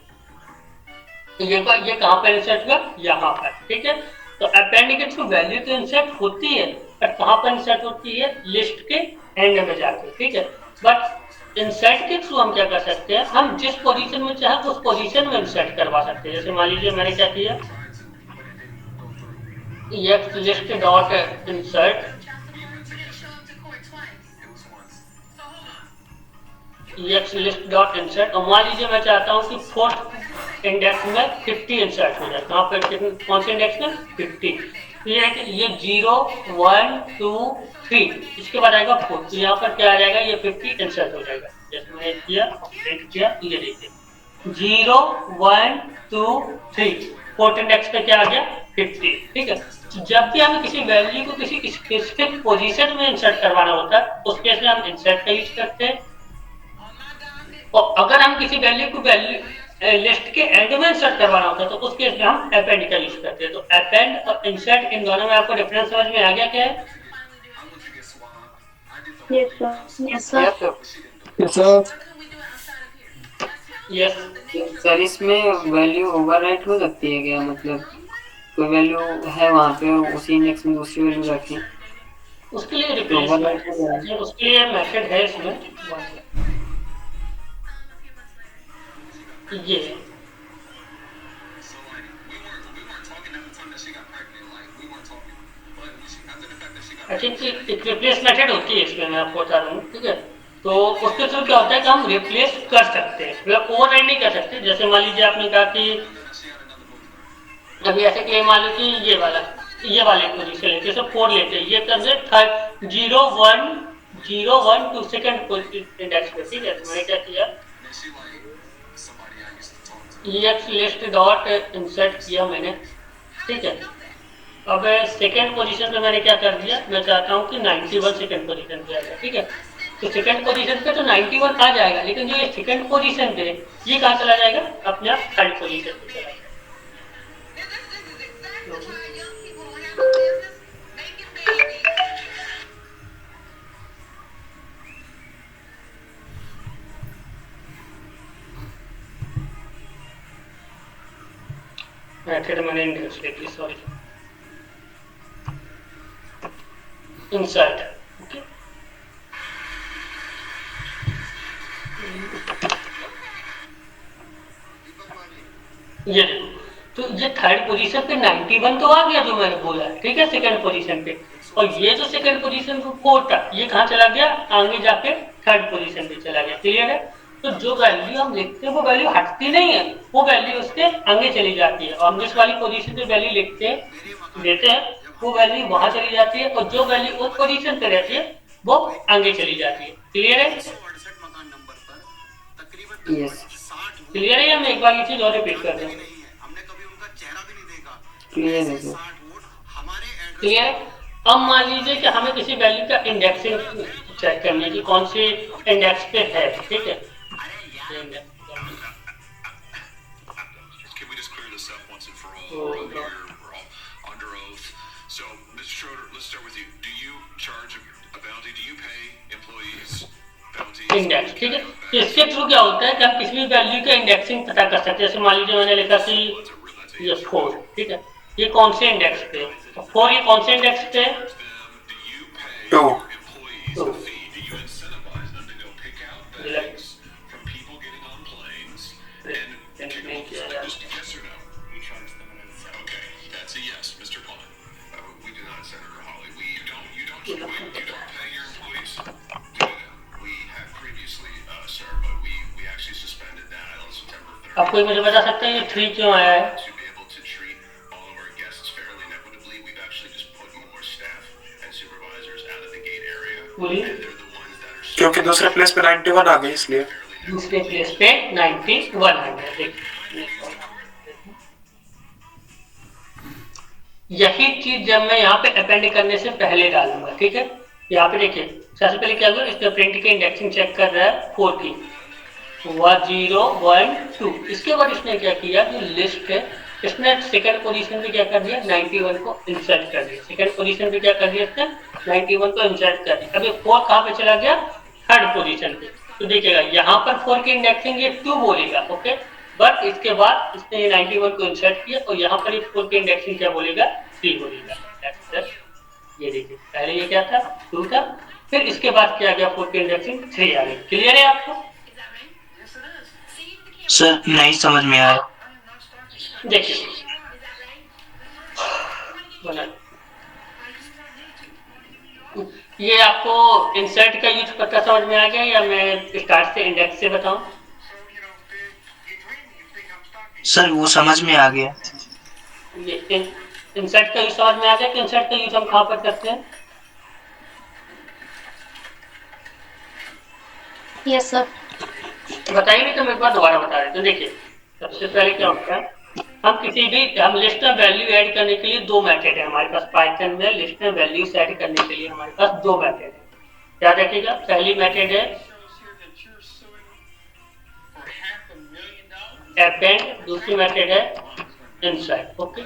तो ये कहाँ पर इंसर्ट हुआ, यहाँ पर, ठीक है। तो अपेंड के थ्रू वैल्यू तो इंसर्ट होती है, पर कहाँ पर इंसर्ट होती है, लिस्ट के एंड में जाके, ठीक है। बट इंसर्ट के थ्रू हम क्या कर सकते हैं, हम जिस पोजीशन में चाहे उस पोजीशन में इंसर्ट करवा सकते हैं। जैसे मान लीजिए मैंने क्या किया, EX list dot insert, EX list dot insert, और मान लीजिए मैं चाहता हूँ कि 4th इंडेक्स में 50 इंसर्ट हो जाए। कहाँ पर, कौन से इंडेक्स में, 50। ये है कि ये 0 1 2 3, इसके बाद आएगा 4, तो यहाँ पर क्या आ जाएगा, ये 50 इंसर्ट हो जाएगा। जैसे मैंने किया प्रिंट किया, ये देखिए 0 1 2 3, 4th इंडेक्स पे क्या आ गया, 50, ठीक है। तो जब भी हमें किसी वैल्यू को किसी स्पेसिफिक पोजीशन में इंसर्ट करवाना होता है, उस केस में हम इंसर्ट का यूज करते हैं। और अगर हम किसी वैल्यू को लिस्ट के एंड में इंसर्ट करवाना होता है तो उस केस में हम अपेंड का यूज करते हैं। तो अपेंड और इंसर्ट, इन दोनों में आपको डिफरेंस समझ में आ गया क्या है? यस सर इसमें वैल्यू ओवरराइट हो सकती है क्या, मतलब कोई वैल्यू है वहाँ पे उसी इंडेक्स में दूसरी वैल्यू रखी, उसके लिए रिप्लेसमेंट, उसके लिए मेथड है इसमें, ये आई थिंक एक रिप्लेस मेथड होती है इसमें, मैं आपको बता रहा हूँ, ठीक है। तो उसके थ्रू क्या होता है कि हम रिप्लेस कर सकते हैं, मतलब ओवरराइड नहीं कर सकते। जैसे मान लीजिए आपने कहा कि अभी ऐसे क्लेम मान लो कि ये वाले पोजीशन लेते हैं, 4 लेते हैं, ये कर दे 0 1 टू सेकंड इंडेक्स पे, ठीक है। तो मैंने क्या किया, EX लिस्ट डॉट इंसर्ट किया मैंने, ठीक है। अब सेकंड पोजीशन पे मैंने क्या कर दिया, मैं चाहता हूँ कि 91 सेकंड पोजीशन पे आएगा, ठीक है। तो सेकंड पोजीशन पे तो 91 आ जाएगा, लेकिन जो ये सेकंड पोजीशन पे ये कहाँ चला जाएगा, अपने आप थर्ड पोजीशन पे चला जाएगा। मैंने इंडेक्स लिख ली, सॉरी, इंसर्ट, ओके। ये देखो, तो ये थर्ड पोजीशन पे 91 तो आ गया जो मैंने बोला, ठीक है, सेकंड पोजीशन पे। और ये जो सेकंड पोजीशन पे 4 था, ये कहाँ चला गया, आगे जाके थर्ड पोजीशन पे चला गया, क्लियर है। तो जो वैल्यू हम लिखते हैं वो वैल्यू हटती नहीं है, वो वैल्यू उसके आगे चली जाती है। और हम जिस वाली पोजीशन पे वैल्यू देते हैं वो वैल्यू वहां चली जाती है, और जो वैल्यू उस पोजीशन पे रहती है वो आगे चली जाती है, क्लियर है। यस, क्लियर है, हम एक बार ये चीज और रिपीट कर दें, क्लियर है सर। क्लियर है। अब मान लीजिए कि हमें किसी वैल्यू का इंडेक्सिंग चेक करनी है कि कौन सी इंडेक्स पे है, ठीक है। इंडेक्स, ठीक है। तो इसके थ्रू क्या होता है कि हम किसी भी वैल्यू का इंडेक्सिंग पता कर सकते हैं। जैसे मान लीजिए मैंने लिखा कि ये 4, ठीक है, ये कौन से इंडेक्स पे, तो 4 ये कौन से इंडेक्स पे है, 2। अब कोई मुझे बता सकता है ये 3 क्यों आया है, क्योंकि दूसरे प्लेस पे 91 आ गई, इसलिए दूसरे प्लेस पे 91 आ गया। यही चीज जब मैं यहाँ पे अपेंड करने से पहले डालूंगा, ठीक है। यहाँ पे देखिए सबसे पहले क्या हुआ, इसमें प्रिंट की इंडेक्सिंग चेक कर रहा है 4 की, 0 1 2। इसके बाद इसने क्या किया, जो लिस्ट है इसने सेकंड पोजीशन पे क्या कर दिया, 91 को इंसर्ट कर दिया। सेकंड पोजीशन पे क्या कर दिया इसने, 91 को इंसर्ट कर दिया। अभी 4 कहाँ पे चला गया, थर्ड पोजीशन पे। तो देखिएगा यहाँ पर 4 की इंडेक्सिंग ये 2 बोलेगा, ओके। बट इसके बाद इसने 91 को इंसर्ट किया और यहाँ पर 4 की इंडेक्सिंग क्या बोलेगा, 3 बोलेगा। ये देखिए पहले ये क्या था, 2 था, फिर इसके बाद क्या गया, 4 की इंडेक्सिंग 3 आ गई। क्लियर है आपको? सर नहीं समझ में आया। देखिए ये आपको इंसर्ट का यूज पता समझ में आ गया, या मैं स्टार्ट से इंडेक्स से बताऊं? सर वो समझ में आ गया। ये इंसर्ट का यूज समझ में आ गया कि इंसर्ट का यूज हम कहाँ पर करते हैं? Yes sir. बताइए नहीं तो मैं एक बार दोबारा बता देता हूँ। देखिए सबसे पहले क्या होता है, हम लिस्ट में वैल्यू ऐड करने के लिए 2 मेथड है हमारे पास। पाइथन में लिस्ट में वैल्यूज ऐड करने के लिए हमारे पास 2 मेथड है। क्या देखिएगा, पहली मेथड है अपेंड, दूसरी मेथड है इंसर्ट, ओके।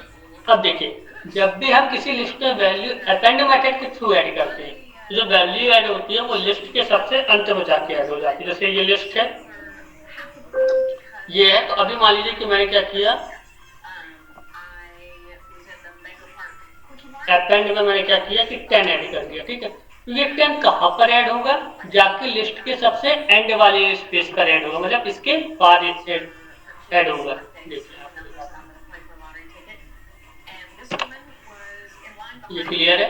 अब देखिए जब भी हम किसी लिस्ट में वैल्यू अपेंड मेथड के थ्रू ऐड करते हैं, जो वैल्यू ऐड होती है वो लिस्ट के सबसे अंत में जाके ऐड हो जाती है। जैसे ये लिस्ट है, ये है, तो अभी मान लीजिए कि मैंने क्या किया, अपेंड में मैंने क्या किया कि 10 ऐड कर दिया, ठीक है। तो ये 10 कहाँ पर ऐड होगा, जाके लिस्ट के सबसे एंड वाले स्पेस पर ऐड होगा, मतलब इसके बाद ऐड होगा। देखिए ये क्लियर है,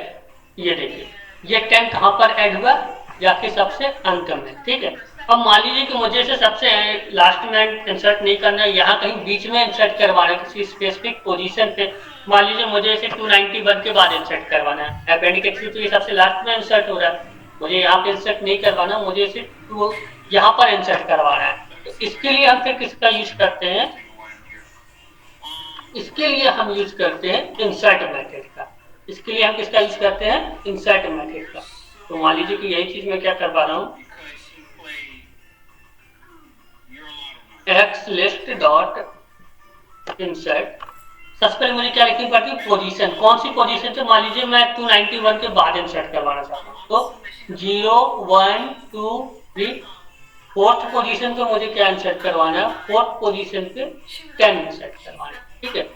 ये देखिए ये 10 कहाँ पर ऐड हुआ, जाके सबसे अंत में, ठीक है। अब मान लीजिए कि मुझे इसे सबसे लास्ट में इंसर्ट नहीं करना है, यहाँ कहीं बीच में इंसर्ट करवाना है किसी स्पेसिफिक पोजीशन पे। मान लीजिए मुझे इसे 291 के बाद इंसर्ट करवाना है, अपेंडिक्स तो ये सबसे लास्ट में इंसर्ट हो रहा है, मुझे यहाँ पे इंसर्ट नहीं करवाना, मुझे इसे यहाँ पर इंसर्ट करवाना है। तो इसके लिए हम फिर किसका यूज करते हैं, इसके लिए हम यूज करते हैं इंसर्ट मेथड का। इसके लिए हम किसका यूज करते हैं, इंसर्ट मेथड का। तो मान लीजिए कि यही चीज मैं क्या करवा रहा हूँ, एक्स लिस्ट डॉट इंसर्ट। सबसे पहले मुझे क्या लिखनी पड़ती है, पोजीशन, कौन सी पोजीशन से, मान लीजिए मैं 291 के बाद इंसर्ट करवाना चाहता हूँ, तो 0 1 2 3 फोर्थ पोजीशन पे मुझे क्या इंसर्ट करवाना है, फोर्थ पोजीशन पे 10 इंसर्ट करवाना है, ठीक है।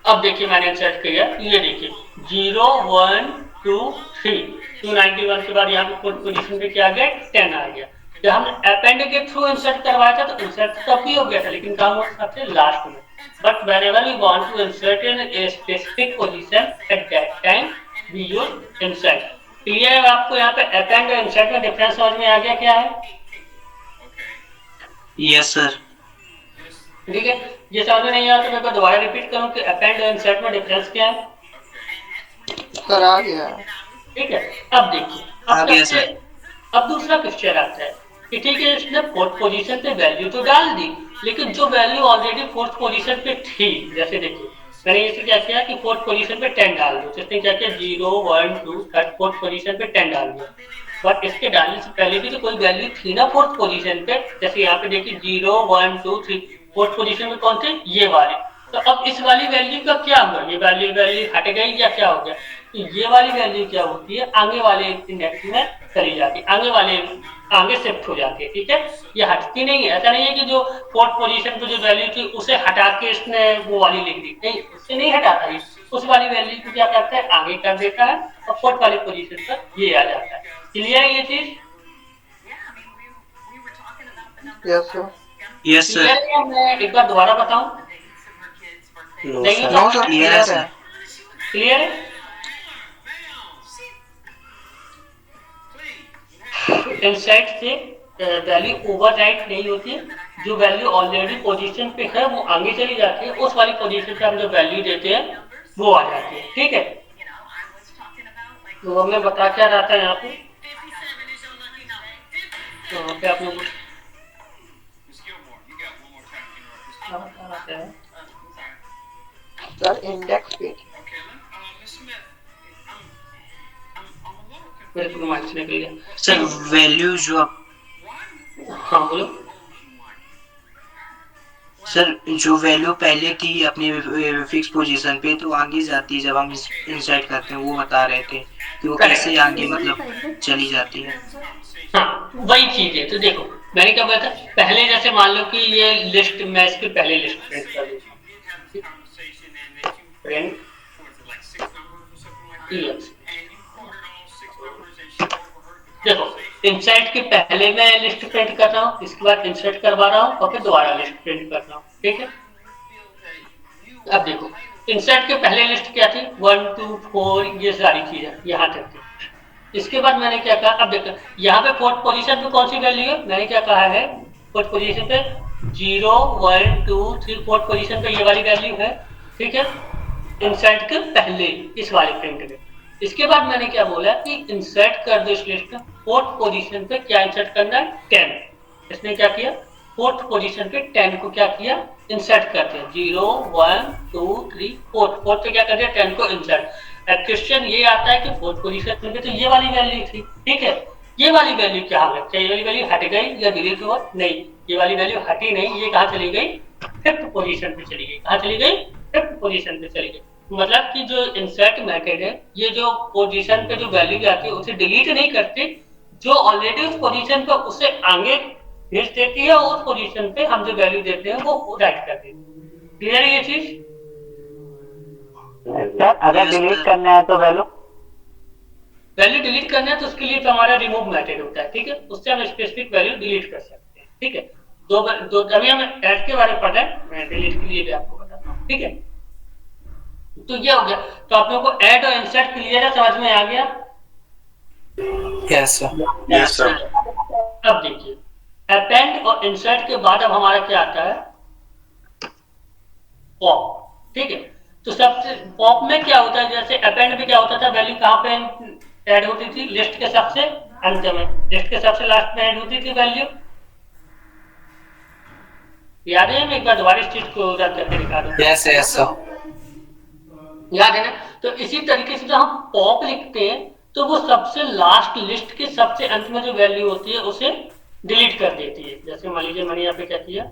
अब देखिए मैंने इंसर्ट किया, ये देखिए 0 1 2 3 291 के बाद यहाँ पे फोर्थ पोजीशन पे क्या आ गया, 10 आ गया। जब हम अपेंड के थ्रू इंसर्ट करवाया था तो इंसर्ट तब भी हो गया था, लेकिन काम हो सबसे लास्ट में। But whenever we want to insert in a specific position at that time we use insert। Clear है आपको यहाँ पे अपेंड और इंसर्ट में डिफरेंस समझ में आ गया क्या है? Yes sir. ठीक है, ये समझ में नहीं आया तो मैं दोबारा रिपीट करूँ कि अपेंड और इंसर्ट में डिफरेंस क्या है? सर आ गया। ठीक है, अब देखिए अब दूसरा क्वेश्चन आता है कि ठीक है इसने फोर्थ पोजीशन पे वैल्यू तो डाल दी, लेकिन जो वैल्यू ऑलरेडी फोर्थ पोजीशन पे थी, जैसे देखिए मैंने इसे क्या किया कि फोर्थ पोजीशन पे 10 डाल दो, जिसने क्या किया 0 1 2 3 फोर्थ पोजीशन पे 10 डाल दिया। बट इसके डालने से पहले भी तो कोई वैल्यू थी ना फोर्थ पोजीशन पे, जैसे यहाँ पे देखिए 0 1 2 3 फोर्थ पोजीशन पे कौन थे, ये वाले। तो अब इस वाली वैल्यू का क्या हुआ, ये वैल्यू हट गई या क्या हो गया, तो ये वाली वैल्यू क्या होती है, आगे वाले इंडेक्स में चली जाती है, आगे शिफ्ट हो जाती है, ठीक है। ये हटती नहीं है, ऐसा नहीं है कि जो फोर्थ पोजीशन पे जो वैल्यू थी उसे हटा के इसने वो वाली लिख दी, नहीं, उससे नहीं हटाता है, उस वाली वैल्यू को क्या करता है आगे कर देता है और फोर्थ वाली पोजीशन पर ये आ जाता है। क्लियर है ये चीज? Yes sir. Yes sir. Clear है? मैं एक बार दोबारा बताऊं? नहीं नो सर, क्लियर है। क्लियर है? इंसर्ट से वैल्यू ओवरराइट नहीं होती है, जो वैल्यू ऑलरेडी पोजीशन पे है वो आगे चली जाती है, उस वाली पोजीशन पे हम जो वैल्यू देते हैं वो आ जाती है, ठीक है। तो मैं बता क्या रहा था यहाँ पे, तो यहाँ पे आपने सर इंडेक्स पे मेरे को माइंड से निकल गया सर, वैल्यू जो आप, हाँ बोलो सर जो वैल्यू पहले थी अपनी फिक्स पोजीशन पे तो आगे जाती है जब हम इंसर्ट करते हैं, वो बता रहे थे कि वो कैसे आगे मतलब चली जाती है। हाँ वही चीज है। तो देखो मैंने क्या बोला था, पहले जैसे मान लो कि ये लिस्ट मैं इसके पहले लिस्ट प्रिंट कर दूँ, प्रिंट देखो इंसर्ट के पहले मैं लिस्ट प्रिंट कर रहा हूँ, इसके बाद इंसर्ट करवा रहा हूँ और फिर दोबारा लिस्ट प्रिंट कर रहा हूँ, ठीक है। अब देखो इंसर्ट के पहले लिस्ट क्या थी 1 2 4 ये सारी चीजें यहाँ तक थी। इसके बाद मैंने क्या कहा, अब देखो यहाँ पे फोर्थ पोजीशन पे कौन सी वैल्यू है, मैंने क्या कहा है फोर्थ पोजीशन पे 0 1 2 3 फोर्थ पोजीशन पे ये वाली वैल्यू है, ठीक है, इंसर्ट के पहले इस वाले प्रिंट में। इसके बाद मैंने क्या बोला कि इंसर्ट कर दो इस लिस्ट में, फोर्थ पोजीशन पे क्या इंसर्ट करना है 10। इसने क्या किया फोर्थ पोजीशन पे 10 को क्या किया इंसर्ट कर दिया, 0 1 2 3 फोर्थ पे क्या कर दिया 10 को इंसर्ट। अब क्वेश्चन ये आता है कि फोर्थ पोजीशन पे तो ये वाली वैल्यू थी, ठीक है, ये वाली वैल्यू क्या हो गई, ये वाली वैल्यू हट गई या डिलीट हुआ, नहीं ये वाली वैल्यू हटी नहीं, ये कहाँ चली गई फिफ्थ पोजीशन पे चली गई, कहाँ चली गई फिफ्थ पोजीशन पे चली गई। मतलब कि जो इंसर्ट मेथड है ये जो पोजीशन पे जो वैल्यू जाती है उसे डिलीट नहीं करती, जो ऑलरेडी उस पोजीशन पे उसे आगे भेज देती है, उस पोजीशन पे हम जो वैल्यू देते हैं वो राइट कर देते हैं। क्लियर है ये चीज? अगर डिलीट करना है तो वैल्यू डिलीट करना है तो उसके लिए तो हमारा रिमूव मेथड होता है, ठीक है, उससे हम स्पेसिफिक वैल्यू डिलीट कर सकते हैं, ठीक है। दो अभी हम ऐड के बारे में पढ़ रहे हैं, मैं डिलीट के लिए भी आपको बताता हूँ, ठीक है। तो ये हो गया। तो आप लोगों को ऐड और इंसर्ट क्लियर है, समझ में आ गया? Yes sir. Yes sir. अब देखिए, अपेंड और इंसर्ट के बाद अब हमारा क्या आता है? पॉप। ठीक है, तो सबसे पॉप में क्या होता है, जैसे अपेंड में क्या होता था, वैल्यू कहाँ पे ऐड होती थी? लिस्ट के सबसे अंत में, लिस्ट के सबसे लास्ट में ऐड होती थी वैल्यू। याद है? मैं एक बार दोबारा इस चीज को रद्द करके दिखा दूं। Yes yes sir. याद है ना? तो इसी तरीके से जब हम पॉप लिखते हैं तो वो सबसे लास्ट लिस्ट के सबसे अंत में जो वैल्यू होती है उसे डिलीट कर देती है। जैसे मान लीजिए मैंने यहाँ पे क्या किया,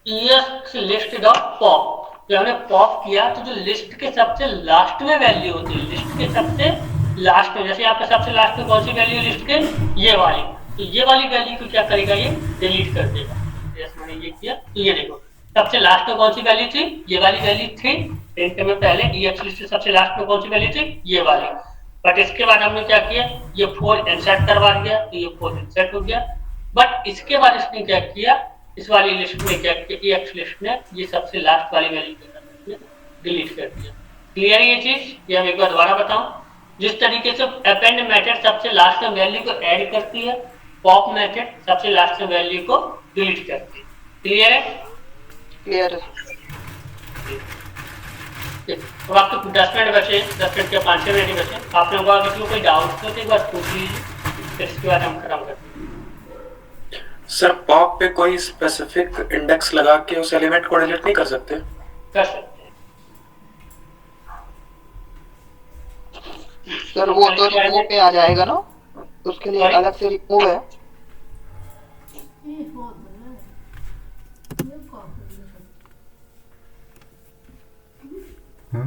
EX लिस्ट डॉट पॉप। जब हमने पॉप किया तो जो लिस्ट के सबसे लास्ट में वैल्यू होती है, लिस्ट के सबसे लास्ट में, जैसे यहाँ पे सबसे लास्ट में कौन सी वैल्यू लिस्ट के? ये वाली। तो ये वाली वैल्यू को क्या करेगा? ये डिलीट कर देगा। जैसे मैंने ये किया तो ये देखो सबसे लास्ट में कौन सी वैल्यू थी? ये वाली वैल्यू थी। प्रिंट में पहले EX लिस्ट सबसे लास्ट में कौन सी वैल्यू थी? ये वाली। बट इसके बाद हमने क्या किया, ये 4 इंसर्ट करवा दिया, तो ये 4 इंसर्ट हो गया। बट इसके बाद इसने क्या किया, इस वाली लिस्ट में क्या किया, EX लिस्ट ने ये सबसे लास्ट वाली वैल्यू को डिलीट कर दिया। क्लियर है ये चीज? ये हम एक बार दोबारा बताऊं। जिस तरीके से अपेंड मेथड सबसे लास्ट में वैल्यू को ऐड करती है, पॉप मेथड सबसे लास्ट में वैल्यू को डिलीट करती है। क्लियर है? क्लियर है। अब आपके 10 मिनट बचे, 10 मिनट के 5-6 मिनट ही बचे। आप लोगों का किसी को कोई डाउट तो एक बार पूछ लीजिए, फिर इसके बाद हम खत्म करते हैं। सर पॉप पे कोई स्पेसिफिक इंडेक्स लगा के उस एलिमेंट को डिलीट नहीं कर सकते? कर सकते हैं सर, वो तो रिमूव पे आ जाएगा ना, उसके लिए अलग से रिमूव है। ये बहुत बड़ा है, ये कॉपी है। हाँ